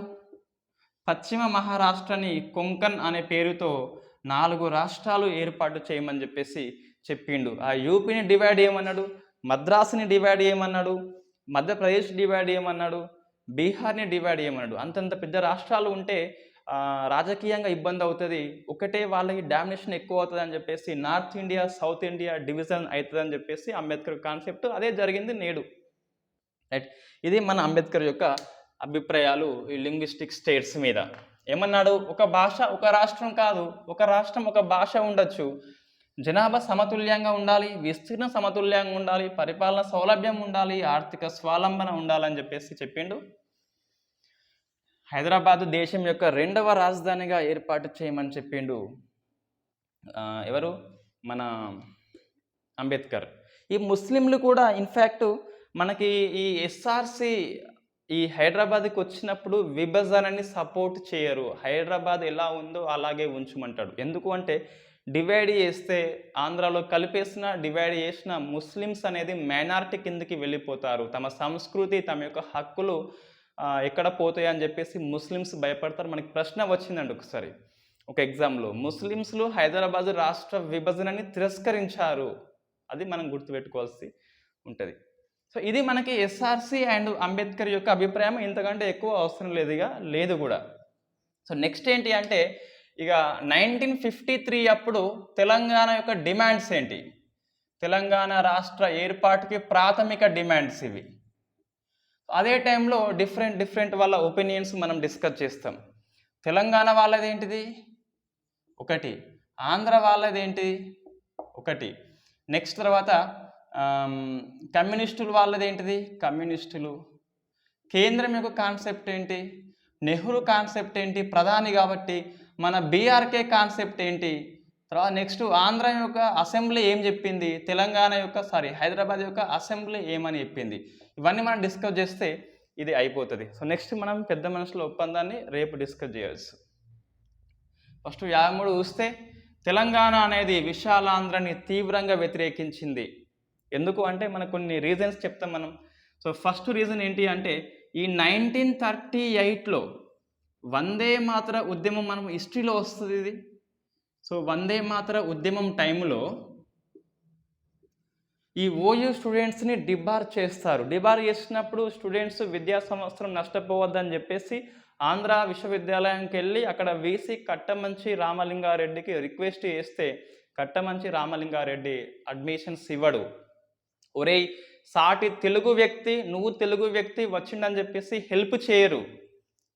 పశ్చిమ మహారాష్ట్రని కొంకన్ అనే పేరుతో 4 రాష్ట్రాలు ఏర్పాటు చేయమని చెప్పేసి చెప్పిండు. ఆ యూపీని డివైడ్ చేయమన్నాడు, మద్రాసుని డివైడ్ చేయమన్నాడు, మధ్యప్రదేశ్ డివైడ్ చేయమన్నాడు, బీహార్ని డివైడ్ చేయమన్నాడు. అంతంత పెద్ద రాష్ట్రాలు ఉంటే రాజకీయంగా ఇబ్బంది అవుతుంది, ఒకటే వాళ్ళకి డామినేషన్ ఎక్కువ అవుతుంది అని చెప్పేసి north India south India division అవుతుంది అని చెప్పేసి అంబేద్కర్ కాన్సెప్ట్. అదే జరిగింది నేడు. రైట్. ఇది మన అంబేద్కర్ యొక్క అభిప్రాయాలు ఈ లింగ్విస్టిక్ స్టేట్స్ మీద. ఏమన్నాడు, ఒక భాష ఒక రాష్ట్రం కాదు, ఒక రాష్ట్రం ఒక భాష ఉండొచ్చు, జనాభా సమతుల్యంగా ఉండాలి, విస్తీర్ణం సమతుల్యంగా ఉండాలి, పరిపాలన సౌలభ్యం ఉండాలి, ఆర్థిక స్వావలంబన ఉండాలని చెప్పేసి చెప్పిండు. హైదరాబాదు దేశం యొక్క 2వ రాజధానిగా ఏర్పాటు చేయమని చెప్పిండు ఎవరు, మన అంబేద్కర్. ఈ ముస్లింలు కూడా ఇన్ఫ్యాక్ట్ మనకి ఈ ఎస్ఆర్సి ఈ హైదరాబాద్కి వచ్చినప్పుడు విభజనని సపోర్ట్ చేయరు, హైదరాబాద్ ఎలా ఉందో అలాగే ఉంచమంటాడు. ఎందుకు అంటే డివైడ్ చేస్తే ఆంధ్రాలో కలిపేసిన డివైడ్ చేసిన ముస్లిమ్స్ అనేది మైనారిటీ కిందకి వెళ్ళిపోతారు, తమ సంస్కృతి తమ యొక్క హక్కులు ఎక్కడ పోతాయి అని చెప్పేసి ముస్లిమ్స్ భయపడతారు. మనకి ప్రశ్న వచ్చిందండి ఒకసారి ఒక ఎగ్జామ్లో, ముస్లిమ్స్లు హైదరాబాద్ రాష్ట్ర విభజనని తిరస్కరించారు, అది మనం గుర్తుపెట్టుకోవాల్సి ఉంటుంది. సో ఇది మనకి ఎస్ఆర్సి అండ్ అంబేద్కర్ యొక్క అభిప్రాయం, ఇంతకంటే ఎక్కువ అవసరం లేదు కూడా. సో నెక్స్ట్ ఏంటి అంటే ఇక 1953 అప్పుడు తెలంగాణ యొక్క డిమాండ్స్ ఏంటి, తెలంగాణ రాష్ట్ర ఏర్పాటుకి ప్రాథమిక డిమాండ్స్ ఇవి. అదే టైంలో డిఫరెంట్ వాళ్ళ ఒపీనియన్స్ మనం డిస్కస్ చేస్తాం. తెలంగాణ వాళ్ళది ఏంటిది ఒకటి, ఆంధ్ర వాళ్ళది ఏంటి ఒకటి, నెక్స్ట్ తర్వాత కమ్యూనిస్టులు వాళ్ళది ఏంటిది కమ్యూనిస్టులు, కేంద్రం యొక్క కాన్సెప్ట్ ఏంటి, నెహ్రూ కాన్సెప్ట్ ఏంటి ప్రధాని కాబట్టి, మన బీఆర్కే కాన్సెప్ట్ ఏంటి, తర్వాత నెక్స్ట్ ఆంధ్ర యొక్క అసెంబ్లీ ఏం చెప్పింది, తెలంగాణ యొక్క హైదరాబాద్ యొక్క అసెంబ్లీ ఏమని చెప్పింది, ఇవన్నీ మనం డిస్కస్ చేస్తే ఇది అయిపోతుంది. సో నెక్స్ట్ మనం పెద్ద మనుషుల ఒప్పందాన్ని రేపు డిస్కస్ చేయవచ్చు. ఫస్ట్ 53 చూస్తే తెలంగాణ అనేది విశాలాంధ్రని తీవ్రంగా వ్యతిరేకించింది. ఎందుకు అంటే మనకు కొన్ని రీజన్స్ చెప్తాం మనం. సో ఫస్ట్ రీజన్ ఏంటి అంటే ఈ 1938లో వందే మాతర ఉద్యమం మనం హిస్టరీలో వస్తుంది ఇది. సో వందే మాతర ఉద్యమం టైంలో ఈ ఓయూ స్టూడెంట్స్ని డిబార్ చేస్తారు. డిబార్ చేసినప్పుడు స్టూడెంట్స్ విద్యా సంవత్సరం నష్టపోవద్దని చెప్పేసి ఆంధ్ర విశ్వవిద్యాలయంకి వెళ్ళి అక్కడ వీసీ కట్టమంచి రామలింగారెడ్డికి రిక్వెస్ట్ చేస్తే కట్టమంచి రామలింగారెడ్డి అడ్మిషన్స్ ఇవ్వడు. ఒరేయ్ సాటి తెలుగు వ్యక్తి, నువ్వు తెలుగు వ్యక్తి వచ్చిండని చెప్పేసి హెల్ప్ చేయరు.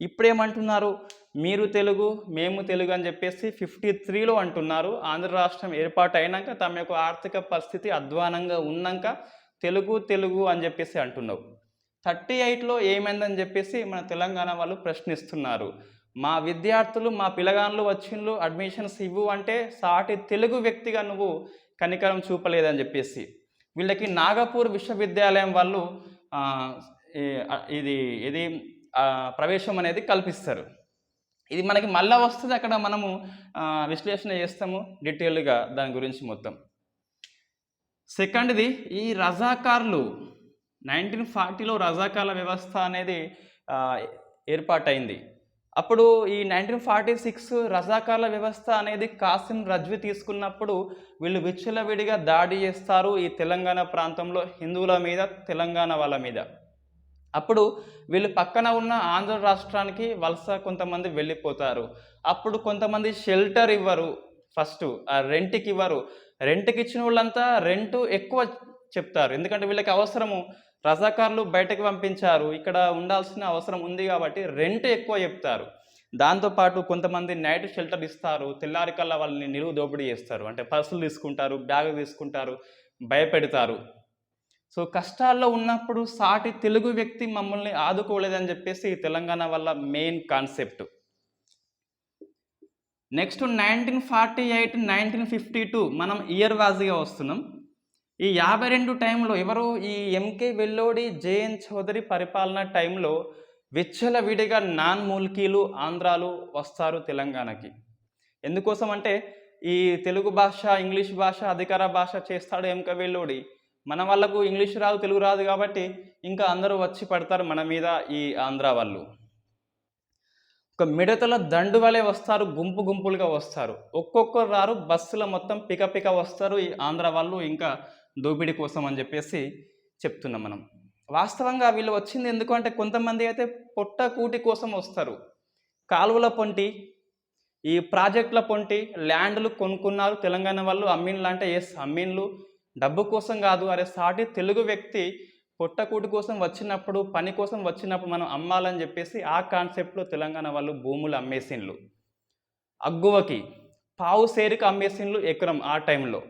ఇప్పుడేమంటున్నారు, మీరు తెలుగు మేము తెలుగు అని చెప్పేసి 53లో అంటున్నారు. ఆంధ్ర రాష్ట్రం ఏర్పాటు అయినాక తమ యొక్క ఆర్థిక పరిస్థితి అధ్వానంగా ఉన్నాక తెలుగు తెలుగు అని చెప్పేసి అంటున్నావు. 38లో ఏమైందని చెప్పేసి మన తెలంగాణ వాళ్ళు ప్రశ్నిస్తున్నారు. మా విద్యార్థులు మా పిల్లగాళ్ళు వచ్చిండ్రు అడ్మిషన్స్ ఇవ్వు అంటే సాటి తెలుగు వ్యక్తిగా నువ్వు కనికరం చూపలేదని చెప్పేసి వీళ్ళకి నాగపూర్ విశ్వవిద్యాలయం వాళ్ళు ఇది ప్రవేశం అనేది కల్పిస్తారు. ఇది మనకి మళ్ళా వస్తుంది, అక్కడ మనము విశ్లేషణ చేస్తాము డీటెయిల్గా దాని గురించి మొత్తం. సెకండ్ది ఈ రజాకార్లు 1940లో రజాకార్ల వ్యవస్థ అనేది ఏర్పాటైంది. అప్పుడు ఈ 1946 రజాకార్ల వ్యవస్థ అనేది కాసిం రజ్వీ తీసుకున్నప్పుడు వీళ్ళు విచ్చలవిడిగా దాడి చేస్తారు ఈ తెలంగాణ ప్రాంతంలో హిందువుల మీద, తెలంగాణ వాళ్ళ మీద. అప్పుడు వీళ్ళు పక్కన ఉన్న ఆంధ్ర రాష్ట్రానికి వలస కొంతమంది వెళ్ళిపోతారు. అప్పుడు కొంతమంది షెల్టర్ ఇవ్వరు, ఫస్ట్ రెంట్కి ఇవ్వరు. రెంట్కి ఇచ్చిన వాళ్ళంతా రెంట్ ఎక్కువ చెప్తారు, ఎందుకంటే వీళ్ళకి అవసరము, రజాకార్లు బయటకు పంపించారు, ఇక్కడ ఉండాల్సిన అవసరం ఉంది కాబట్టి రెంట్ ఎక్కువ చెప్తారు. దాంతోపాటు కొంతమంది నైట్ షెల్టర్ ఇస్తారు, తెల్లారికల్లా వాళ్ళని నిలువు దోపిడీ చేస్తారు, అంటే పర్సులు తీసుకుంటారు, బ్యాగ్ తీసుకుంటారు, భయపెడతారు. సో కష్టాల్లో ఉన్నప్పుడు సాటి తెలుగు వ్యక్తి మమ్మల్ని ఆదుకోలేదని చెప్పేసి తెలంగాణ వల్ల మెయిన్ కాన్సెప్ట్. నెక్స్ట్ 1948, 1952 మనం ఇయర్ వాజీగా వస్తున్నాం. ఈ 52 టైంలో ఎవరు, ఈ ఎంకే వెల్లోడి, జేఎన్ చౌదరి పరిపాలన టైంలో విచ్చలవిడిగా నాన్ మూల్కీలు ఆంధ్రాలు వస్తారు తెలంగాణకి. ఎందుకోసం అంటే ఈ తెలుగు భాష, ఇంగ్లీష్ భాష అధికార భాష చేస్తాడు ఎంకే వెల్లోడి. మన వాళ్ళకు ఇంగ్లీష్ రాదు, తెలుగు రాదు కాబట్టి ఇంకా అందరూ వచ్చి పడతారు మన మీద ఈ ఆంధ్ర వాళ్ళు. ఒక మిడతల దండు వలె వస్తారు, గుంపు గుంపులుగా వస్తారు, ఒక్కొక్కరు రారు, బస్సులో మొత్తం పిక వస్తారు ఈ ఆంధ్ర వాళ్ళు, ఇంకా దోపిడీ కోసం అని చెప్పేసి చెప్తున్నాం మనం. వాస్తవంగా వీళ్ళు వచ్చింది ఎందుకంటే కొంతమంది అయితే పొట్ట కూటి కోసం వస్తారు. కాలువల పొంటి, ఈ ప్రాజెక్టుల పొంటి ల్యాండ్లు కొనుక్కున్నారు తెలంగాణ వాళ్ళు, అమ్మిన్లు అంటే ఎస్ అమ్మిన్లు, డబ్బు కోసం కాదు. అరే సాటి తెలుగు వ్యక్తి పొట్టకూటి కోసం వచ్చినప్పుడు, పని కోసం వచ్చినప్పుడు మనం అమ్మాలని చెప్పేసి ఆ కాన్సెప్ట్లో తెలంగాణ వాళ్ళు భూములు అమ్మేసిన్లు. అగ్గువకి పావు సేరుకి అమ్మేసిన్లు ఎకరం ఆ టైంలో.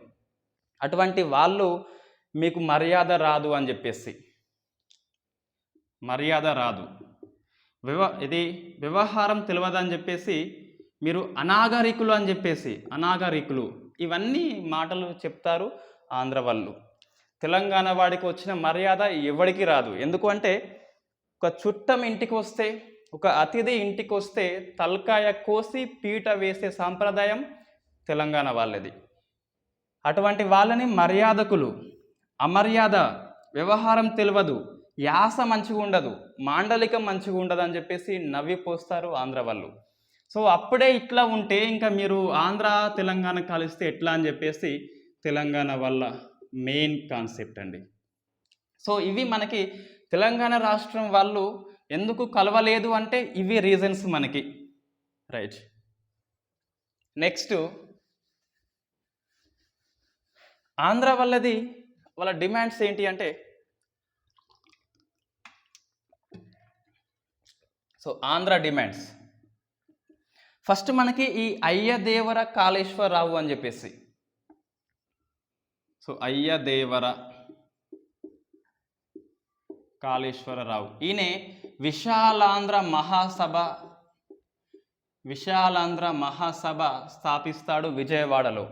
అటువంటి వాళ్ళు మీకు మర్యాద రాదు అని చెప్పేసి, మర్యాద రాదు, ఇది వ్యవహారం తెలియదని చెప్పేసి మీరు అనాగరికులు అని చెప్పేసి, అనాగరికులు ఇవన్నీ మాటలు చెప్తారు ఆంధ్ర వాళ్ళు. తెలంగాణ వాడికి వచ్చిన మర్యాద ఎవడికి రాదు. ఎందుకు అంటే ఒక చుట్టం ఇంటికి వస్తే, ఒక అతిథి ఇంటికి వస్తే తలకాయ కోసి పీట వేసే సాంప్రదాయం తెలంగాణ వాళ్ళది. అటువంటి వాళ్ళని మర్యాదకులు, అమర్యాద, వ్యవహారం తెలియదు, యాస మంచిగా ఉండదు, మాండలికం మంచిగా ఉండదు అని చెప్పేసి నవ్విపోస్తారు ఆంధ్ర వాళ్ళు. సో అప్పుడే ఇట్లా ఉంటే ఇంకా మీరు ఆంధ్ర తెలంగాణ కలిస్తే ఎట్లా అని చెప్పేసి తెలంగాణ వల్ల మెయిన్ కాన్సెప్ట్ అండి. సో ఇవి మనకి తెలంగాణ రాష్ట్రం వాళ్ళు ఎందుకు కలవలేదు అంటే ఇవి రీజన్స్ మనకి, రైట్. నెక్స్ట్ ఆంధ్ర వాళ్ళది, వాళ్ళ డిమాండ్స్ ఏంటి అంటే, సో ఆంధ్ర డిమాండ్స్ ఫస్ట్ మనకి ఈ అయ్యదేవర కాళేశ్వరరావు అని చెప్పేసి, సో అయ్యదేవర కాళేశ్వరరావు ఈయన విశాలాంధ్ర మహాసభ స్థాపిస్తాడు విజయవాడలో.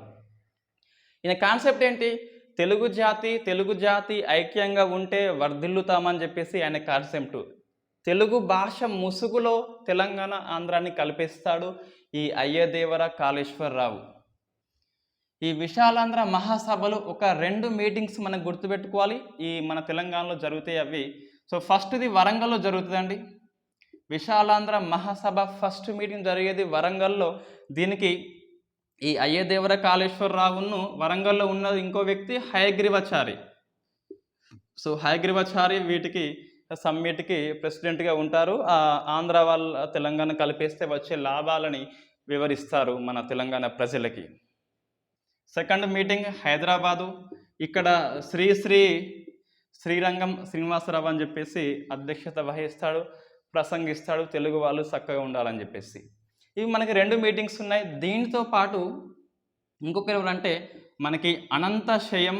ఈయన కాన్సెప్ట్ ఏంటి, తెలుగు జాతి ఐక్యంగా ఉంటే వర్ధిల్లుతామని చెప్పేసి ఆయన కాన్సెప్ట్. తెలుగు భాష ముసుగులో తెలంగాణ ఆంధ్రాన్ని కల్పిస్తాడు ఈ అయ్యదేవర కాళేశ్వరరావు. ఈ విశాలాంధ్ర మహాసభలు ఒక 2 మీటింగ్స్ మనం గుర్తుపెట్టుకోవాలి ఈ మన తెలంగాణలో జరుగుతాయి అవి. సో ఫస్ట్ది వరంగల్లో జరుగుతుందండి విశాలాంధ్ర మహాసభ. ఫస్ట్ మీటింగ్ జరిగేది వరంగల్లో. దీనికి ఈ అయ్యదేవర కాళేశ్వరరావును వరంగల్లో ఉన్న ఇంకో వ్యక్తి హయగ్రీవాచారి, సో హయగ్రీవాచారి వీటికి సమ్మిట్కి ప్రెసిడెంట్గా ఉంటారు. ఆంధ్ర వాళ్ళ తెలంగాణ కలిపేస్తే వచ్చే లాభాలని వివరిస్తారు మన తెలంగాణ ప్రజలకి. Second meeting Hyderabad. ఇక్కడ శ్రీరంగం శ్రీనివాసరావు అని చెప్పేసి అధ్యక్షత వహిస్తాడు, ప్రసంగిస్తాడు, తెలుగు వాళ్ళు చక్కగా ఉండాలని చెప్పేసి. ఇవి మనకి 2 మీటింగ్స్ ఉన్నాయి. దీంతో పాటు ఇంకొకరు ఎవరంటే మనకి అనంతశయం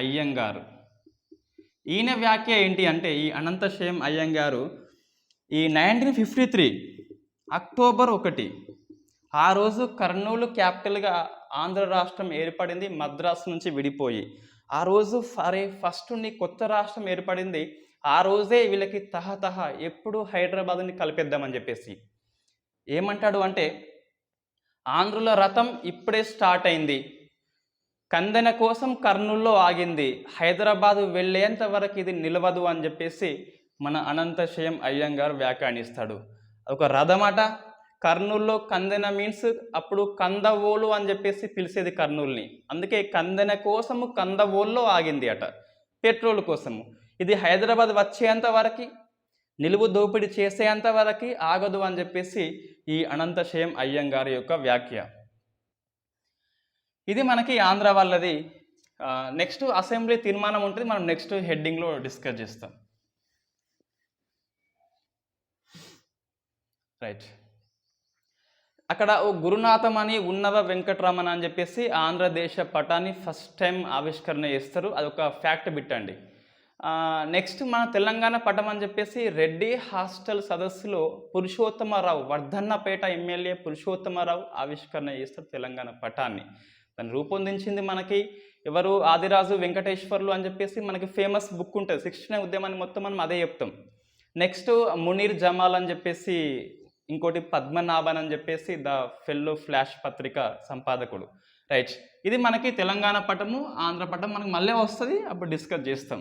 అయ్యంగారు. ఈయన వ్యాఖ్య ఏంటి అంటే, ఈ అనంతశయం అయ్యంగారు ఈ 1953 అక్టోబర్ 1 ఆ రోజు కర్నూలు క్యాపిటల్గా ఆంధ్ర రాష్ట్రం ఏర్పడింది, మద్రాసు నుంచి విడిపోయి. ఆ రోజు ఫస్ట్ కొత్త రాష్ట్రం ఏర్పడింది. ఆ రోజే వీళ్ళకి తహతహ ఎప్పుడు హైదరాబాద్ని కలిపేద్దామని చెప్పేసి ఏమంటాడు అంటే, ఆంధ్రుల రథం ఇప్పుడే స్టార్ట్ అయింది, కందెన కోసం కర్నూల్లో ఆగింది, హైదరాబాదు వెళ్ళేంత వరకు ఇది నిలవదు అని చెప్పేసి మన అనంతశయం అయ్యంగారు వ్యాఖ్యానిస్తాడు. ఒక రథమట. కర్నూల్లో కందెన మీన్స్ అప్పుడు కందవోలు అని చెప్పేసి పిలిచేది కర్నూలుని. అందుకే కందెన కోసము కందవోల్లో ఆగింది అట, పెట్రోల్ కోసము. ఇది హైదరాబాద్ వచ్చేంత వరకు, నిలువు దోపిడీ చేసేంత వరకు ఆగదు అని చెప్పేసి ఈ అనంతశయం అయ్యంగారి యొక్క వ్యాఖ్య. ఇది మనకి ఆంధ్ర వాళ్ళది. నెక్స్ట్ అసెంబ్లీ తీర్మానం ఉంటుంది, మనం నెక్స్ట్ హెడ్డింగ్లో డిస్కస్ చేస్తాం. రైట్. అక్కడ ఓ గురునాథం అని ఉన్నవ వెంకటరమణ అని చెప్పేసి ఆంధ్రదేశ పటాన్ని ఫస్ట్ టైం ఆవిష్కరణ చేస్తారు. అదొక ఫ్యాక్ట్ బిట్ అండి. నెక్స్ట్ మన తెలంగాణ పటం అని చెప్పేసి రెడ్డి హాస్టల్ సదస్సులో పురుషోత్తమరావు, వర్ధన్నపేట ఎమ్మెల్యే పురుషోత్తమరావు ఆవిష్కరణ చేస్తారు తెలంగాణ పటాన్ని. దాన్ని రూపొందించింది మనకి ఎవరు, ఆదిరాజు వెంకటేశ్వర్లు అని చెప్పేసి మనకి ఫేమస్ బుక్ ఉంటుంది. 69 ఉద్యమాన్ని మొత్తం మనం అదే చెప్తాం. నెక్స్ట్ మునీర్ జమాల్ అని చెప్పేసి, ఇంకోటి పద్మనాభన్ అని చెప్పేసి ద ఫెల్లో ఫ్లాష్ పత్రిక సంపాదకుడు. రైట్. ఇది మనకి తెలంగాణ పటము, ఆంధ్ర పటం మనకు మళ్ళీ వస్తుంది, అప్పుడు డిస్కస్ చేస్తాం.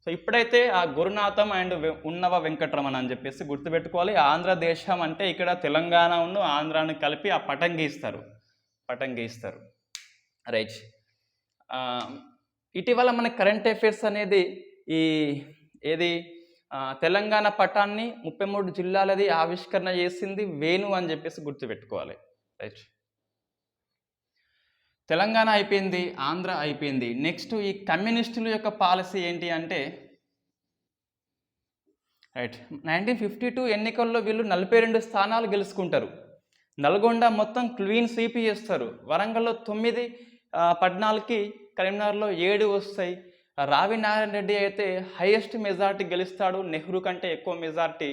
సో ఇప్పుడైతే ఆ గురునాథం అండ్ ఉన్నవ వెంకటరమణ అని చెప్పేసి గుర్తుపెట్టుకోవాలి. ఆంధ్రదేశం అంటే ఇక్కడ తెలంగాణను ఆంధ్రాను కలిపి ఆ పటం గీస్తారు. రైట్. ఇటీవల మన కరెంట్ అఫైర్స్ అనేది తెలంగాణ పటాన్ని 33 జిల్లాలది ఆవిష్కరణ చేసింది వేణు అని చెప్పేసి గుర్తుపెట్టుకోవాలి. రైట్. తెలంగాణ అయిపోయింది, ఆంధ్ర అయిపోయింది. నెక్స్ట్ ఈ కమ్యూనిస్టుల యొక్క పాలసీ ఏంటి అంటే, రైట్, 1952 ఎన్నికల్లో వీళ్ళు 42 స్థానాలు గెలుచుకుంటారు. నల్గొండ మొత్తం క్లీన్ స్వీప్ చేస్తారు. వరంగల్లో 9, 14కి, కరీంనగర్లో 7 వస్తాయి. రావి నారాయణ రెడ్డి అయితే హైయెస్ట్ మెజార్టీ గెలుస్తాడు, నెహ్రూ కంటే ఎక్కువ మెజార్టీ.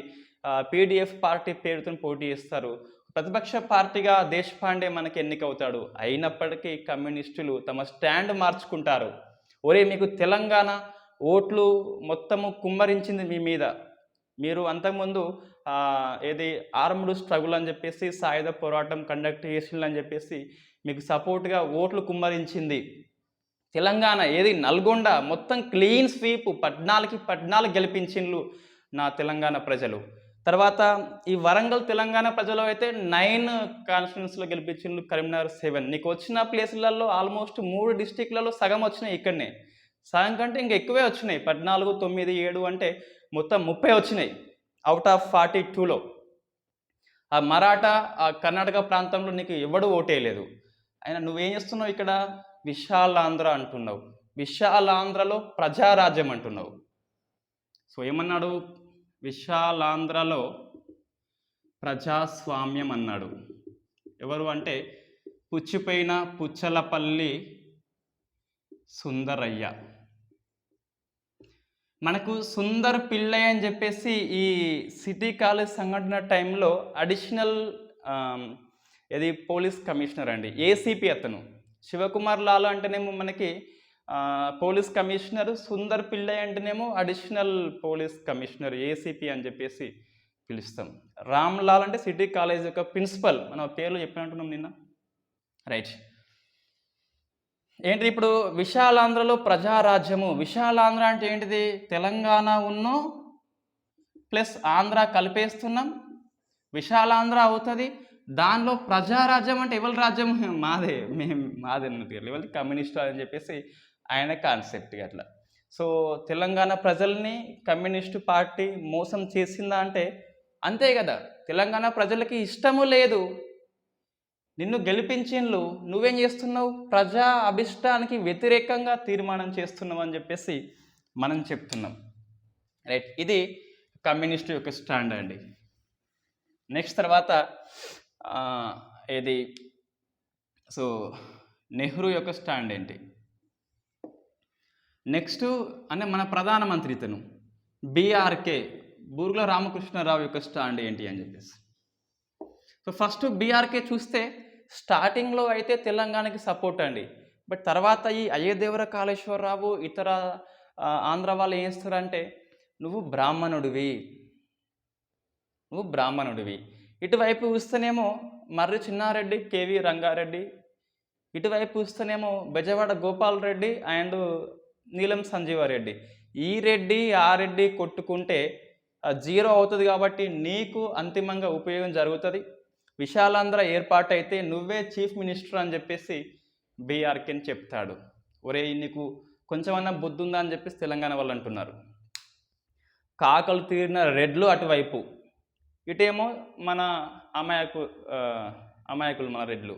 పీడిఎఫ్ పార్టీ పేరుతో పోటీ చేస్తారు. ప్రతిపక్ష పార్టీగా దేశపాండే మనకి ఎన్నికవుతాడు. అయినప్పటికీ కమ్యూనిస్టులు తమ స్టాండ్ మార్చుకుంటారు. ఒరే, మీకు తెలంగాణ ఓట్లు మొత్తము కుమ్మరించింది మీ మీద, మీరు అంతకుముందు ఆర్మ్డ్ స్ట్రగుల్ అని చెప్పేసి సాయుధ పోరాటం కండక్ట్ చేసిందని చెప్పేసి మీకు సపోర్ట్గా ఓట్లు కుమ్మరించింది. తెలంగాణ నల్గొండ మొత్తం క్లీన్ స్వీప్, 14కి 14 గెలిపించిండ్రు నా తెలంగాణ ప్రజలు. తర్వాత ఈ వరంగల్ తెలంగాణ ప్రజలు అయితే 9 కాన్స్టిట్యూన్సీలో గెలిపించిండ్రు, కరీంనగర్ 7. నీకు వచ్చిన ప్లేసులలో ఆల్మోస్ట్ 3 డిస్టిక్లలో సగం వచ్చినాయి. ఇక్కడనే సగం కంటే ఇంకా ఎక్కువే వచ్చినాయి. 14, 9, 7 అంటే మొత్తం 30 వచ్చినాయి అవుట్ ఆఫ్ 42లో. ఆ మరాఠా, ఆ కర్ణాటక ప్రాంతంలో నీకు ఎవడు ఓటేయలేదు. అయినా నువ్వేం చేస్తున్నావు ఇక్కడ? విశాలాంధ్ర అంటున్నావు, విశాలాంధ్రలో ప్రజారాజ్యం అంటున్నావు. సో ఏమన్నాడు? విశాలాంధ్రలో ప్రజాస్వామ్యం అన్నాడు. ఎవరు అంటే పుచ్చిపోయిన పుచ్చలపల్లి సుందరయ్య. మనకు సుందర్ పిల్లయ్య అని చెప్పేసి ఈ సిటీ కాలేజ్ సంఘటన టైంలో అడిషనల్ పోలీస్ కమిషనర్ అండి, ఏసీపీ అతను. శివకుమార్ లాల్ అంటేనేమో మనకి పోలీస్ కమిషనర్, సుందర్ పిల్లయ్య అంటేనేమో అడిషనల్ పోలీస్ కమిషనర్, ఏసీపీ అని చెప్పేసి పిలుస్తాం. రామ్ లాల్ అంటే సిటీ కాలేజ్ యొక్క ప్రిన్సిపల్. మనం పేర్లు చెప్పినట్టున్నాం నిన్న. రైట్. ఏంటి ఇప్పుడు విశాలాంధ్రలో ప్రజారాజ్యము? విశాలాంధ్ర అంటే ఏంటిది? తెలంగాణ ఉన్ను ప్లస్ ఆంధ్ర కలిపేస్తున్నాం, విశాలాంధ్ర అవుతుంది. దానిలో ప్రజారాజ్యం అంటే ఎవరి రాజ్యం? మాదే, మాదే అన్నట్టు. ఎవరి? కమ్యూనిస్ట్ అని చెప్పేసి ఆయన కాన్సెప్ట్ అట్లా. సో తెలంగాణ ప్రజల్ని కమ్యూనిస్టు పార్టీ మోసం చేసిందా అంటే అంతే కదా. తెలంగాణ ప్రజలకి ఇష్టము లేదు, నిన్ను గెలిపించిండ్లు, నువ్వేం చేస్తున్నావు, ప్రజా అభిష్టానికి వ్యతిరేకంగా తీర్మానం చేస్తున్నావు అని చెప్పేసి మనం చెప్తున్నాం. రైట్, ఇది కమ్యూనిస్టు యొక్క స్టాండ్ అండి. నెక్స్ట్ తర్వాత ఏది, సో నెహ్రూ యొక్క స్టాండ్ ఏంటి? నెక్స్ట్ అంటే మన ప్రధానమంత్రి ఇతను బీఆర్కే బూర్గుల రామకృష్ణారావు యొక్క స్టాండ్ ఏంటి అని చెప్పేసి. సో ఫస్ట్ బీఆర్కే చూస్తే స్టార్టింగ్లో అయితే తెలంగాణకి సపోర్ట్ అండి. బట్ తర్వాత ఈ అయ్యదేవర కాళేశ్వరరావు ఇతర ఆంధ్ర వాళ్ళు ఏం చేస్తారంటే, నువ్వు బ్రాహ్మణుడివి, ఇటువైపు చూస్తేనేమో మర్రి చిన్నారెడ్డి, కేవి రంగారెడ్డి, ఇటువైపు చూస్తేనేమో బెజవాడ గోపాల్ రెడ్డి అండ్ నీలం సంజీవారెడ్డి. ఈ రెడ్డి ఆ రెడ్డి కొట్టుకుంటే జీరో అవుతుంది కాబట్టి నీకు అంతిమంగా ఉపయోగం జరుగుతుంది. విశాలాంధ్ర ఏర్పాటు అయితే నువ్వే చీఫ్ మినిస్టర్ అని చెప్పేసి బీఆర్కేని చెప్తాడు. ఒరే నీకు కొంచెమన్నా బుద్ధి ఉందా అని చెప్పేసి తెలంగాణ వాళ్ళు అంటున్నారు. కాకలు తీరిన రెడ్లు అటువైపు, ఇటేమో మన అమాయకులు మన రెడ్లు,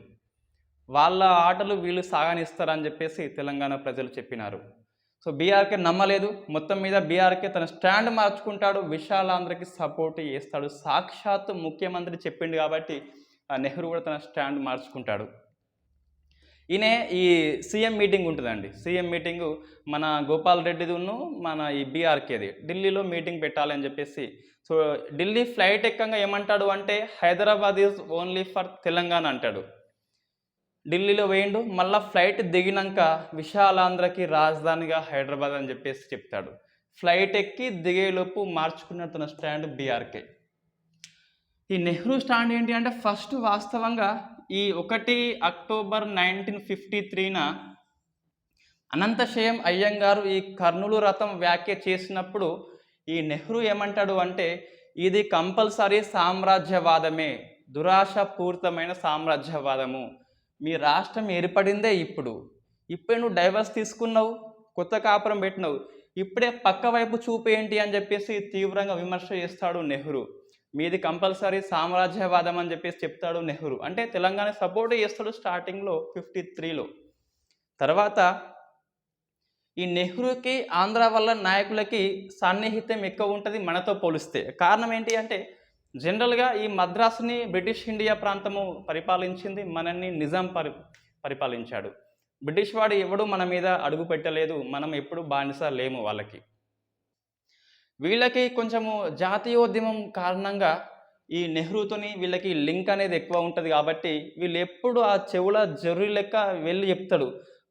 వాళ్ళ ఆటలు వీళ్ళు సాగనిస్తారని చెప్పేసి తెలంగాణ ప్రజలు చెప్పినారు. సో బీఆర్కే నమ్మలేదు. మొత్తం మీద బీఆర్కే తన స్టాండ్ మార్చుకుంటాడు, విశాలాంధ్రకి సపోర్ట్ చేస్తాడు. సాక్షాత్ ముఖ్యమంత్రి చెప్పిండు కాబట్టి నెహ్రూ కూడా తన స్టాండ్ మార్చుకుంటాడు. ఈయన ఈ సీఎం మీటింగ్ ఉంటుందండి. సీఎం మీటింగు మన గోపాల్ రెడ్డిదును మన ఈ బీఆర్కేది ఢిల్లీలో మీటింగ్ పెట్టాలని చెప్పేసి. సో ఢిల్లీ ఫ్లైట్ ఎక్కంగా ఏమంటాడు అంటే, Hyderabad is only for Telangana అంటాడు. ఢిల్లీలో వేయండు, మళ్ళీ ఫ్లైట్ దిగినాక విశాలాంధ్రకి రాజధానిగా హైదరాబాద్ అని చెప్పేసి చెప్తాడు. ఫ్లైట్ ఎక్కి దిగేలోపు మార్చుకున్న తన స్టాండ్ బీఆర్కే. ఈ నెహ్రూ స్టాండ్ ఏంటి అంటే, ఫస్ట్ వాస్తవంగా ఈ 1 అక్టోబర్ 1953న అనంతశయం అయ్యంగారు ఈ కర్నూలు రథం వ్యాఖ్య చేసినప్పుడు ఈ నెహ్రూ ఏమంటాడు అంటే, ఇది కంపల్సరీ సామ్రాజ్యవాదమే, దురాశపూరితమైన సామ్రాజ్యవాదము. మీ రాష్ట్రం ఏర్పడిందే ఇప్పుడు నువ్వు డైవర్స్ తీసుకున్నావు, కొత్త కాపురం పెట్టినావు, ఇప్పుడే పక్క వైపు చూపేంటి అని చెప్పేసి తీవ్రంగా విమర్శ చేస్తాడు నెహ్రూ. మీది కంపల్సరీ సామ్రాజ్యవాదం అని చెప్పేసి చెప్తాడు నెహ్రూ. అంటే తెలంగాణ సపోర్ట్ చేస్తాడు స్టార్టింగ్లో 53లో. తర్వాత ఈ నెహ్రూకి ఆంధ్ర వల్ల నాయకులకి సాన్నిహిత్యం ఎక్కువ ఉంటుంది మనతో పోలిస్తే. కారణం ఏంటి అంటే, జనరల్గా ఈ మద్రాసుని బ్రిటిష్ ఇండియా ప్రాంతము పరిపాలించింది, మనల్ని నిజాం పరిపాలించాడు. బ్రిటిష్ వాడు ఎవడు మన మీద అడుగు పెట్టలేదు, మనం ఎప్పుడు బానిస లేము వాళ్ళకి. వీళ్ళకి కొంచెము జాతీయోద్యమం కారణంగా ఈ నెహ్రూతోని వీళ్ళకి లింక్ అనేది ఎక్కువ ఉంటుంది కాబట్టి వీళ్ళు ఎప్పుడు ఆ చెవుల జర్రి లెక్క వెళ్ళి చెప్తాడు,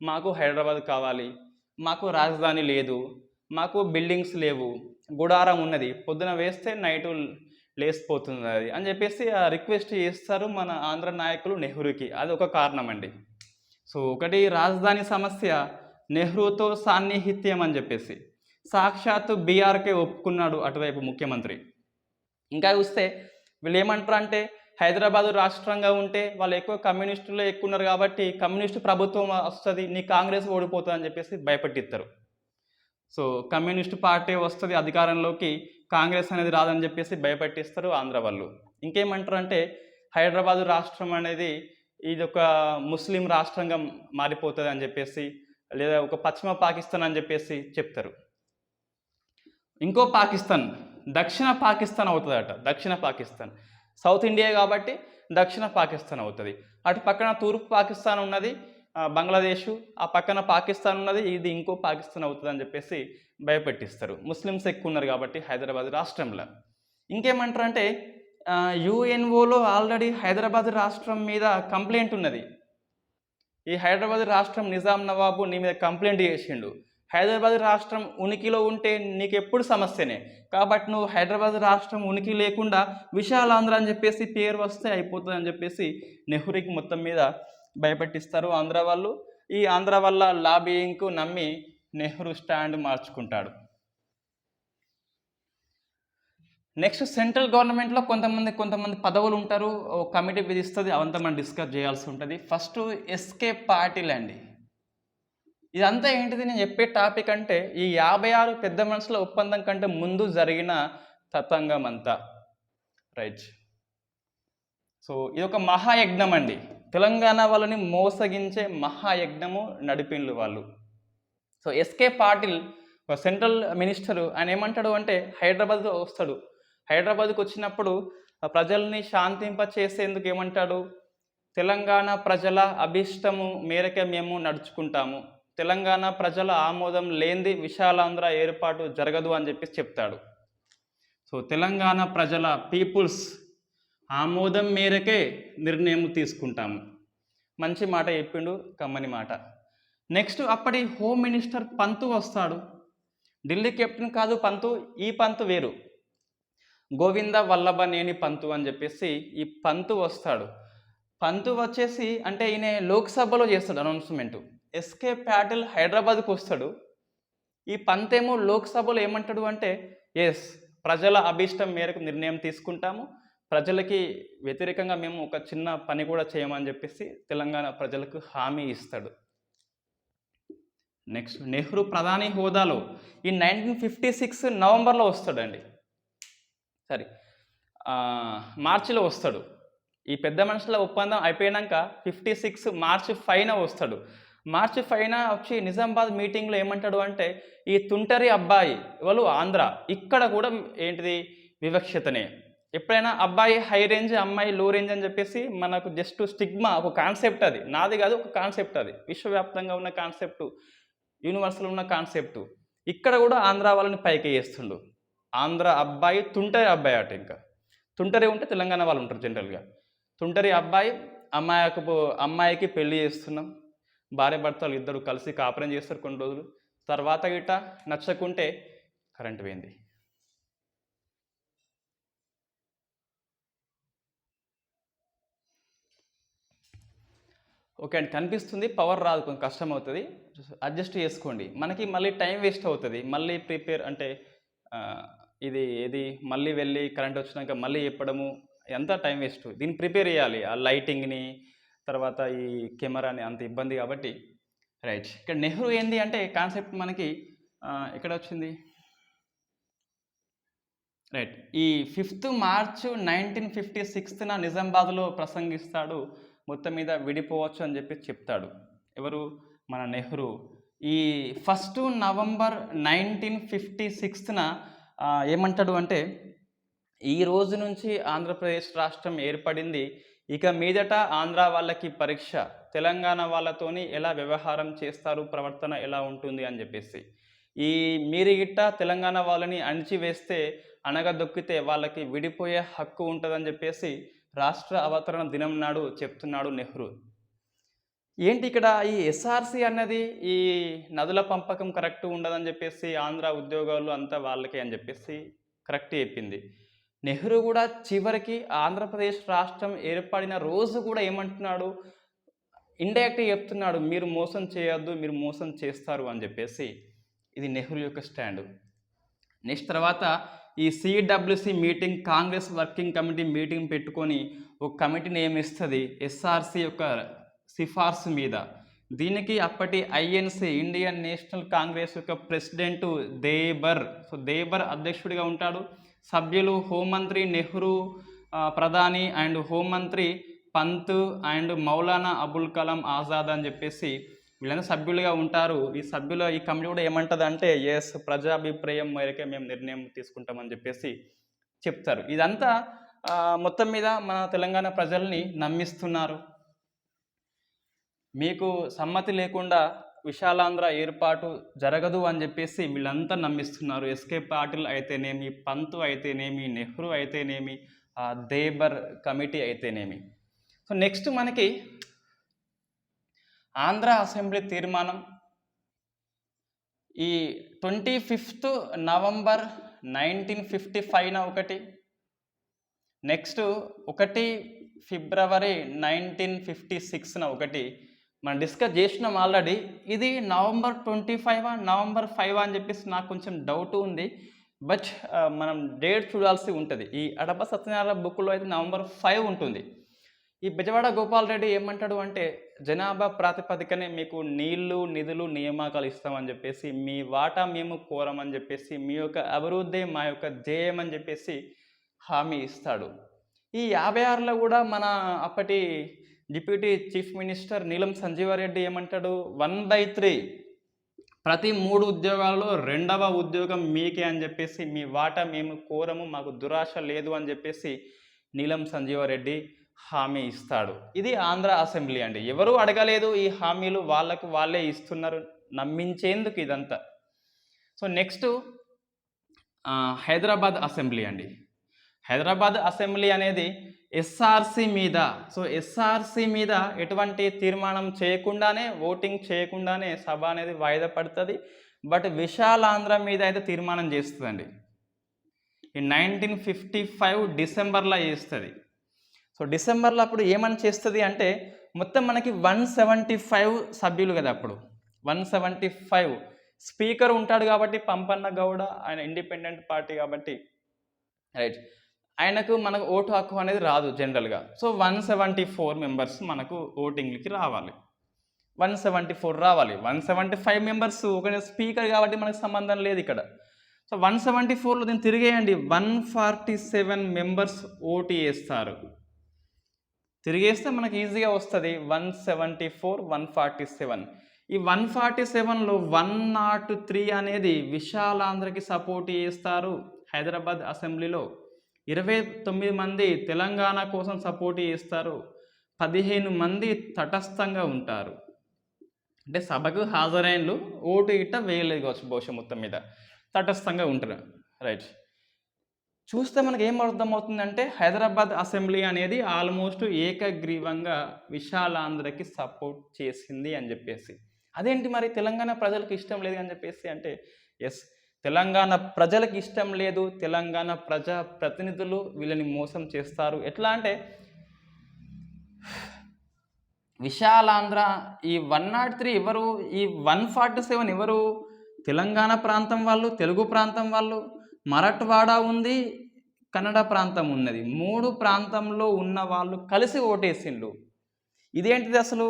మాకు హైదరాబాద్ కావాలి, మాకు రాజధాని లేదు, మాకు బిల్డింగ్స్ లేవు, గుడారం ఉన్నది, పొద్దున వేస్తే నైటు లేసిపోతుంది అది అని చెప్పేసి ఆ రిక్వెస్ట్ చేస్తారు మన ఆంధ్ర నాయకులు నెహ్రూకి. అది ఒక కారణం అండి. సో ఒకటి రాజధాని సమస్య, నెహ్రూతో సాన్నిహిత్యం అని చెప్పేసి సాక్షాత్తు బీఆర్కే ఒప్పుకున్నాడు అటువైపు ముఖ్యమంత్రి. ఇంకా చూస్తే వీళ్ళు ఏమంటారు అంటే, హైదరాబాదు రాష్ట్రంగా ఉంటే వాళ్ళు ఎక్కువ కమ్యూనిస్టులు ఎక్కువ ఉన్నారు కాబట్టి కమ్యూనిస్టు ప్రభుత్వం వస్తుంది, నీ కాంగ్రెస్ ఓడిపోతుంది అని చెప్పేసి భయపెట్టిస్తారు. సో కమ్యూనిస్టు పార్టీ వస్తుంది అధికారంలోకి, కాంగ్రెస్ అనేది రాదని చెప్పేసి భయపెట్టిస్తారు ఆంధ్ర వాళ్ళు. ఇంకేమంటారు అంటే, హైదరాబాదు రాష్ట్రం అనేది ఇది ఒక ముస్లిం రాష్ట్రంగా మారిపోతుంది అని చెప్పేసి, లేదా ఒక పశ్చిమ పాకిస్తాన్ అని చెప్పేసి చెప్తారు. ఇంకో పాకిస్తాన్ దక్షిణ పాకిస్తాన్ అవుతుందట. దక్షిణ పాకిస్తాన్, సౌత్ ఇండియా కాబట్టి దక్షిణ పాకిస్తాన్ అవుతుంది. అటు పక్కన తూర్పు పాకిస్తాన్ ఉన్నది, బంగ్లాదేశ్, ఆ పక్కన పాకిస్తాన్ ఉన్నది, ఇది ఇంకో పాకిస్తాన్ అవుతుంది అని చెప్పేసి భయపెట్టిస్తారు. ముస్లిమ్స్ ఎక్కువ ఉన్నారు కాబట్టి హైదరాబాద్ రాష్ట్రంలో. ఇంకేమంటారు అంటే, యుఎన్ఓలో ఆల్రెడీ హైదరాబాద్ రాష్ట్రం మీద కంప్లైంట్ ఉన్నది. ఈ హైదరాబాద్ రాష్ట్రం నిజాం నవాబు నీ మీద కంప్లైంట్ చేసిండు, హైదరాబాద్ రాష్ట్రం ఉనికిలో ఉంటే నీకు ఎప్పుడు సమస్యనే, కాబట్టి నువ్వు హైదరాబాద్ రాష్ట్రం ఉనికి లేకుండా విశాలాంధ్ర అని చెప్పేసి పేరు వస్తే అయిపోతుంది అని చెప్పేసి నెహ్రూకి మొత్తం మీద భయపెట్టిస్తారు ఆంధ్ర వాళ్ళు. ఈ ఆంధ్ర వల్ల లాబింగ్కు నమ్మి నెహ్రూ స్టాండ్ మార్చుకుంటాడు. నెక్స్ట్ సెంట్రల్ గవర్నమెంట్లో కొంతమంది పదవులు ఉంటారు, కమిటీ విధిస్తుంది, అవంతా మనం డిస్కస్ చేయాల్సి ఉంటుంది. ఫస్ట్ ఎస్కే పాటిల్ అండి. ఇదంతా ఏంటిది నేను చెప్పే టాపిక్ అంటే ఈ 56 పెద్ద మనుషుల ఒప్పందం కంటే ముందు జరిగిన తతంగం అంతా. రైట్. సో ఇది ఒక మహాయజ్ఞం అండి. తెలంగాణ వాళ్ళని మోసగించే మహాయజ్ఞము నడిపిన్లు వాళ్ళు. సో ఎస్కే పాటిల్ ఒక సెంట్రల్ మినిస్టరు ఆయన ఏమంటాడు అంటే హైదరాబాద్ వస్తాడు. హైదరాబాద్కి వచ్చినప్పుడు ప్రజల్ని శాంతింపచేసేందుకు ఏమంటాడు, తెలంగాణ ప్రజల అభిష్టము మేరకే మేము నడుచుకుంటాము, తెలంగాణ ప్రజల ఆమోదం లేనిది విశాలాంధ్ర ఏర్పాటు జరగదు అని చెప్పేసి చెప్తాడు. సో తెలంగాణ ప్రజల పీపుల్స్ ఆమోదం మేరకే నిర్ణయం తీసుకుంటాము. మంచి మాట చెప్పిండు, కమ్మని మాట. నెక్స్ట్ అప్పటి హోమ్ మినిస్టర్ పంతు వస్తాడు. ఢిల్లీ కెప్టెన్ కాదు పంతు, ఈ పంతు వేరు, గోవింద వల్లభనేని పంతు అని చెప్పేసి ఈ పంతు వస్తాడు. పంతు వచ్చేసి అంటే ఈయన లోక్సభలో చేస్తాడు అనౌన్స్మెంట్. ఎస్కే పాటిల్ హైదరాబాద్కు వస్తాడు. ఈ పంతేమో లోక్సభలో ఏమంటాడు అంటే ఎస్ ప్రజల అభిష్టం మేరకు నిర్ణయం తీసుకుంటాము, ప్రజలకి వ్యతిరేకంగా మేము ఒక చిన్న పని కూడా చేయమని చెప్పేసి తెలంగాణ ప్రజలకు హామీ ఇస్తాడు. నెక్స్ట్ నెహ్రూ ప్రధాని హోదాలో ఈ 1956 నవంబర్లో వస్తాడండి, సరే మార్చిలో వస్తాడు. ఈ పెద్ద మనుషుల ఒప్పందం అయిపోయాక 56 మార్చి 5న వస్తాడు. మార్చి 5న వచ్చి నిజామాబాద్ మీటింగ్లో ఏమంటాడు అంటే ఈ తుంటరి అబ్బాయి వాళ్ళు ఆంధ్ర, ఇక్కడ కూడా ఏంటిది వివక్షతనే. ఎప్పుడైనా అబ్బాయి హై రేంజ్ అమ్మాయి లో రేంజ్ అని చెప్పేసి మనకు జస్ట్ స్టిగ్మా, ఒక కాన్సెప్ట్, అది నాది కాదు, ఒక కాన్సెప్ట్, అది విశ్వవ్యాప్తంగా ఉన్న కాన్సెప్టు, యూనివర్సల్ ఉన్న కాన్సెప్టు. ఇక్కడ కూడా ఆంధ్ర వాళ్ళని పైకి వేస్తుండు. ఆంధ్ర అబ్బాయి తుంటరి అబ్బాయి అట. ఇంకా తుంటరి ఉంటే తెలంగాణ వాళ్ళు ఉంటారు జనరల్గా. తుంటరి అబ్బాయి అమ్మాయికి పెళ్లి చేస్తున్నాం, భార్య భర్తలు ఇద్దరు కలిసి కాపురం చేస్తారు కొన్ని రోజులు, తర్వాత గిట్ట నచ్చకుంటే కరెంట్ పోయింది. ఓకే అండి, కనిపిస్తుంది, పవర్ రాదు, కొంచెం కష్టం అవుతుంది, అడ్జస్ట్ చేసుకోండి. మనకి మళ్ళీ టైం వేస్ట్ అవుతుంది, మళ్ళీ ప్రిపేర్ అంటే ఇది మళ్ళీ వెళ్ళి కరెంట్ వచ్చినాక మళ్ళీ చెప్పడము ఎంత టైం వేస్ట్. దీన్ని ప్రిపేర్ చేయాలి, ఆ లైటింగ్ని, తర్వాత ఈ కెమెరాని, అంత ఇబ్బంది కాబట్టి. రైట్, ఇక్కడ నెహ్రూ ఏంది అంటే కాన్సెప్ట్ మనకి ఎక్కడ వచ్చింది, రైట్, ఈ 5th మార్చ్ 1956న నిజామాబాద్లో ప్రసంగిస్తాడు. మొత్తం మీద విడిపోవచ్చు అని చెప్పి చెప్తాడు. ఎవరు, మన నెహ్రూ. ఈ 1 నవంబర్ 1956న ఏమంటాడు అంటే ఈ రోజు నుంచి ఆంధ్రప్రదేశ్ రాష్ట్రం ఏర్పడింది, ఇక మీదట ఆంధ్ర వాళ్ళకి పరీక్ష, తెలంగాణ వాళ్ళతోని ఎలా వ్యవహారం చేస్తారు, ప్రవర్తన ఎలా ఉంటుంది అని చెప్పేసి. ఈ మీరు గిట్ట తెలంగాణ వాళ్ళని అణిచివేస్తే, అనగదొక్కితే వాళ్ళకి విడిపోయే హక్కు ఉంటుందని చెప్పేసి రాష్ట్ర అవతరణ దినం నాడు చెప్తున్నాడు నెహ్రూ. ఏంటి ఇక్కడ ఈ ఎస్ఆర్సి అన్నది ఈ నదుల పంపకం కరెక్ట్ ఉండదని చెప్పేసి ఆంధ్ర ఉద్యోగాలు అంతా వాళ్ళకే అని చెప్పేసి కరెక్ట్ చెప్పింది. నెహ్రూ కూడా చివరికి ఆంధ్రప్రదేశ్ రాష్ట్రం ఏర్పడిన రోజు కూడా ఏమంటున్నాడు, ఇండైరెక్ట్గా చెప్తున్నాడు, మీరు మోసం చేయొద్దు, మీరు మోసం చేస్తారు అని చెప్పేసి. ఇది నెహ్రూ యొక్క స్టాండు. నెక్స్ట్ తర్వాత ఈ CWC meeting, Congress working committee meeting పెట్టుకొని ఒక కమిటీ నియమిస్తుంది ఎస్ఆర్సి యొక్క సిఫార్సు మీద. దీనికి అప్పటి ఐఎన్సి, ఇండియన్ నేషనల్ కాంగ్రెస్ యొక్క ప్రెసిడెంట్ దేబర్, సో దేబర్ అధ్యక్షుడిగా ఉంటాడు. సభ్యులు హోంమంత్రి నెహ్రూ, ప్రధాని అండ్ హోంమంత్రి పంత్ అండ్ మౌలానా అబుల్ కలాం ఆజాద్ అని చెప్పేసి వీళ్ళందరూ సభ్యులుగా ఉంటారు. ఈ సభ్యుల ఈ కమిటీ కూడా ఏమంటుంది అంటే ఎస్ ప్రజాభిప్రాయం మేరకే మేము నిర్ణయం తీసుకుంటామని చెప్పేసి చెప్తారు. ఇదంతా మొత్తం మీద మన తెలంగాణ ప్రజల్ని నమ్మిస్తున్నారు. మీకు సమ్మతి లేకుండా విశాలాంధ్ర ఏర్పాటు జరగదు అని చెప్పేసి వీళ్ళంతా నమ్మిస్తున్నారు. ఎస్కే పాటిల్ అయితేనేమి, పంతు అయితేనేమి, నెహ్రూ అయితేనేమి, దేబర్ కమిటీ అయితేనేమి. సో నెక్స్ట్ మనకి ఆంధ్ర అసెంబ్లీ తీర్మానం ఈ 25th నవంబర్ 1955న ఒకటి, నెక్స్ట్ 1 ఫిబ్రవరి 1956న ఒకటి మనం డిస్కస్ చేసినాం ఆల్రెడీ. ఇది నవంబర్ 25 నవంబర్ 5 అని చెప్పేసి నాకు కొంచెం డౌట్ ఉంది, బట్ మనం డేట్ చూడాల్సి ఉంటుంది. ఈ అడప సత్యనారాయణ బుక్లో అయితే నవంబర్ 5 ఉంటుంది. ఈ బెజవాడ గోపాల్ రెడ్డి ఏమంటాడు అంటే జనాభా ప్రాతిపదికనే మీకు నీళ్లు నిధులు నియామకాలు ఇస్తామని చెప్పేసి మీ వాటా మేము కోరమని చెప్పేసి మీ యొక్క అభివృద్ధి మా యొక్క ధ్యేయం అని చెప్పేసి హామీ ఇస్తాడు. ఈ 56లో కూడా మన అప్పటి డిప్యూటీ చీఫ్ మినిస్టర్ నీలం సంజీవారెడ్డి ఏమంటాడు 1/3 ప్రతి 3 ఉద్యోగాల్లో 2వ ఉద్యోగం మీకే అని చెప్పేసి మీ వాటా మేము కోరము మాకు దురాశ లేదు అని చెప్పేసి నీలం సంజీవారెడ్డి హామీ ఇస్తాడు. ఇది ఆంధ్ర అసెంబ్లీ అండి. ఎవరు అడగలేదు ఈ హామీలు, వాళ్ళకు వాళ్ళే ఇస్తున్నారు నమ్మించేందుకు ఇదంతా. సో నెక్స్ట్ హైదరాబాద్ అసెంబ్లీ అండి. హైదరాబాద్ అసెంబ్లీ అనేది ఎస్ఆర్సి మీద, సో ఎస్ఆర్సి మీద ఎటువంటి తీర్మానం చేయకుండానే, ఓటింగ్ చేయకుండానే సభ అనేది వాయిదా పడుతుంది. బట్ విశాలాంధ్ర మీద అయితే తీర్మానం చేస్తుందండి. ఈ 1955 డిసెంబర్లో చేస్తుంది. సో డిసెంబర్లో అప్పుడు ఏమని చేస్తుంది అంటే మొత్తం మనకి 175 సభ్యులు కదా, అప్పుడు 175 స్పీకర్ ఉంటాడు కాబట్టి పంపన్న గౌడ, ఆయన ఇండిపెండెంట్ పార్టీ కాబట్టి రైట్, ఆయనకు మనకు ఓటు హక్కు అనేది రాదు జనరల్గా. సో 174 మెంబర్స్ మనకు ఓటింగ్కి రావాలి, 174 రావాలి. 175 మెంబర్స్ ఒక స్పీకర్ కాబట్టి మనకు సంబంధం లేదు ఇక్కడ. సో 174లో దీన్ని తిరిగేయండి, 147 మెంబర్స్ ఓటు వేస్తారు. తిరిగేస్తే మనకి ఈజీగా వస్తుంది 174, 147. ఈ 147లో 103 అనేది విశాలాంధ్రకి సపోర్ట్ చేస్తారు. హైదరాబాద్ అసెంబ్లీలో 29 మంది తెలంగాణ కోసం సపోర్ట్ చేస్తారు, 15 మంది తటస్థంగా ఉంటారు. అంటే సభకు హాజరైనలు ఓటు ఇట్ట వేయలేదు కావచ్చు బహుశా, మొత్తం మీద తటస్థంగా ఉంటారు. రైట్, చూస్తే మనకి ఏం అర్థమవుతుందంటే హైదరాబాద్ అసెంబ్లీ అనేది ఆల్మోస్ట్ ఏకగ్రీవంగా విశాలాంధ్రకి సపోర్ట్ చేసింది అని చెప్పేసి. అదేంటి మరి తెలంగాణ ప్రజలకు ఇష్టం లేదు అని చెప్పేసి అంటే ఎస్, తెలంగాణ ప్రజలకు ఇష్టం లేదు, తెలంగాణ ప్రజా ప్రతినిధులు వీళ్ళని మోసం చేస్తారు. ఎట్లా అంటే విశాలాంధ్ర ఈ 103 ఎవరు, ఈ 147 ఎవరు, తెలంగాణ ప్రాంతం వాళ్ళు, తెలుగు ప్రాంతం వాళ్ళు, మరాఠవాడ ఉంది, కన్నడ ప్రాంతం ఉన్నది, 3 ప్రాంతంలో ఉన్న వాళ్ళు కలిసి ఓటేసిండ్రు. ఇదేంటిది అసలు,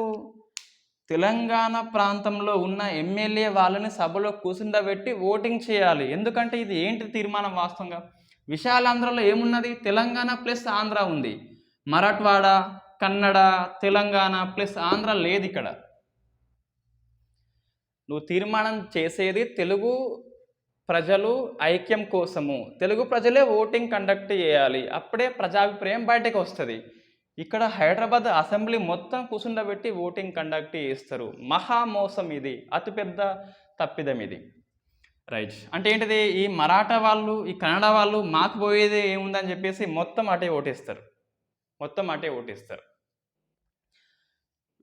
తెలంగాణ ప్రాంతంలో ఉన్న ఎమ్మెల్యే వాళ్ళని సభలో కూర్చుండబెట్టి ఓటింగ్ చేయాలి. ఎందుకంటే ఇది ఏంటి తీర్మానం వాస్తవంగా, విశాలాంధ్రలో ఏమున్నది, తెలంగాణ ప్లస్ ఆంధ్ర ఉంది, మరాఠవాడ, కన్నడ, తెలంగాణ ప్లస్ ఆంధ్ర లేదు ఇక్కడ. నువ్వు తీర్మానం చేసేది తెలుగు ప్రజలు ఐక్యం కోసము, తెలుగు ప్రజలే ఓటింగ్ కండక్ట్ చేయాలి, అప్పుడే ప్రజాభిప్రాయం బయటకు వస్తుంది. ఇక్కడ హైదరాబాద్ అసెంబ్లీ మొత్తం కూర్చుండబెట్టి ఓటింగ్ కండక్ట్ చేస్తారు. మహామోసం ఇది, అతిపెద్ద తప్పిదం ఇది. రైట్, అంటే ఏంటిది, ఈ మరాఠా వాళ్ళు, ఈ కన్నడ వాళ్ళు మాకు పోయేది ఏముందని చెప్పేసి మొత్తం అటే ఓటేస్తారు, మొత్తం అటే ఓటేస్తారు.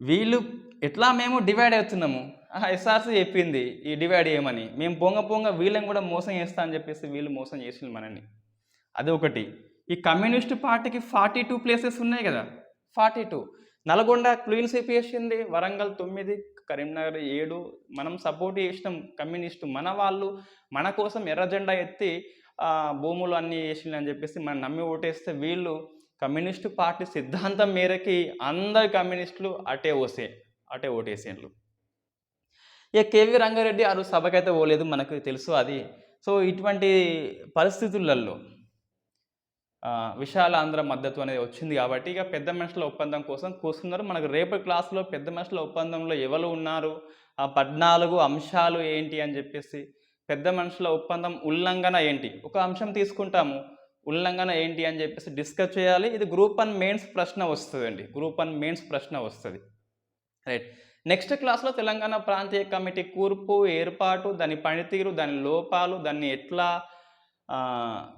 వీళ్ళు ఎట్లా మేము డివైడ్ అవుతున్నాము, ఎస్ఆర్సీ చెప్పింది ఈ డివైడ్ చేయమని, మేము పొంగ వీళ్ళని కూడా మోసం చేస్తా అని చెప్పేసి వీళ్ళు మోసం చేసింది మనని. అది ఒకటి. ఈ కమ్యూనిస్ట్ పార్టీకి 42 ప్లేసెస్ ఉన్నాయి కదా, 42. నల్గొండ క్లీన్ స్వీప్ చేసింది, వరంగల్ 9, కరీంనగర్ 7. మనం సపోర్ట్ చేసినాం కమ్యూనిస్టు, మన వాళ్ళు మన కోసం ఎర్ర జెండా ఎత్తి భూములు అన్నీ చేసింది అని చెప్పేసి మనం నమ్మి ఓటేస్తే వీళ్ళు కమ్యూనిస్టు పార్టీ సిద్ధాంతం మేరకి అందరు కమ్యూనిస్టులు అటే ఓటేసిండ్రు. ఇక కేవీ రంగారెడ్డి ఆ రోజు సభకైతే పోలేదు, మనకు తెలుసు అది. సో ఇటువంటి పరిస్థితులలో విశాలాంధ్ర మద్దతు అనేది వచ్చింది కాబట్టి ఇక పెద్ద మనుషుల ఒప్పందం కోసం కూర్చున్నారు. మనకు రేపటి క్లాస్లో పెద్ద మనుషుల ఒప్పందంలో ఎవరు ఉన్నారు, ఆ 14 అంశాలు ఏంటి అని చెప్పేసి, పెద్ద మనుషుల ఒప్పందం ఉల్లంఘన ఏంటి, ఒక అంశం తీసుకుంటాము, ఉల్లంఘన ఏంటి అని చెప్పేసి డిస్కస్ చేయాలి. ఇది గ్రూప్ 1 మెయిన్స్ ప్రశ్న వస్తుందండి, గ్రూప్ 1 మెయిన్స్ ప్రశ్న వస్తుంది. రైట్, నెక్స్ట్ క్లాస్లో తెలంగాణ ప్రాంతీయ కమిటీ కూర్పు, ఏర్పాటు, దాని పనితీరు, దాని లోపాలు, దాన్ని ఎట్లా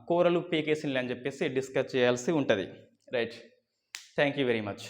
కూరలు పీకేసిండ్లు అని చెప్పేసి డిస్కస్ చేయాల్సి ఉంటుంది. Right, thank you very much.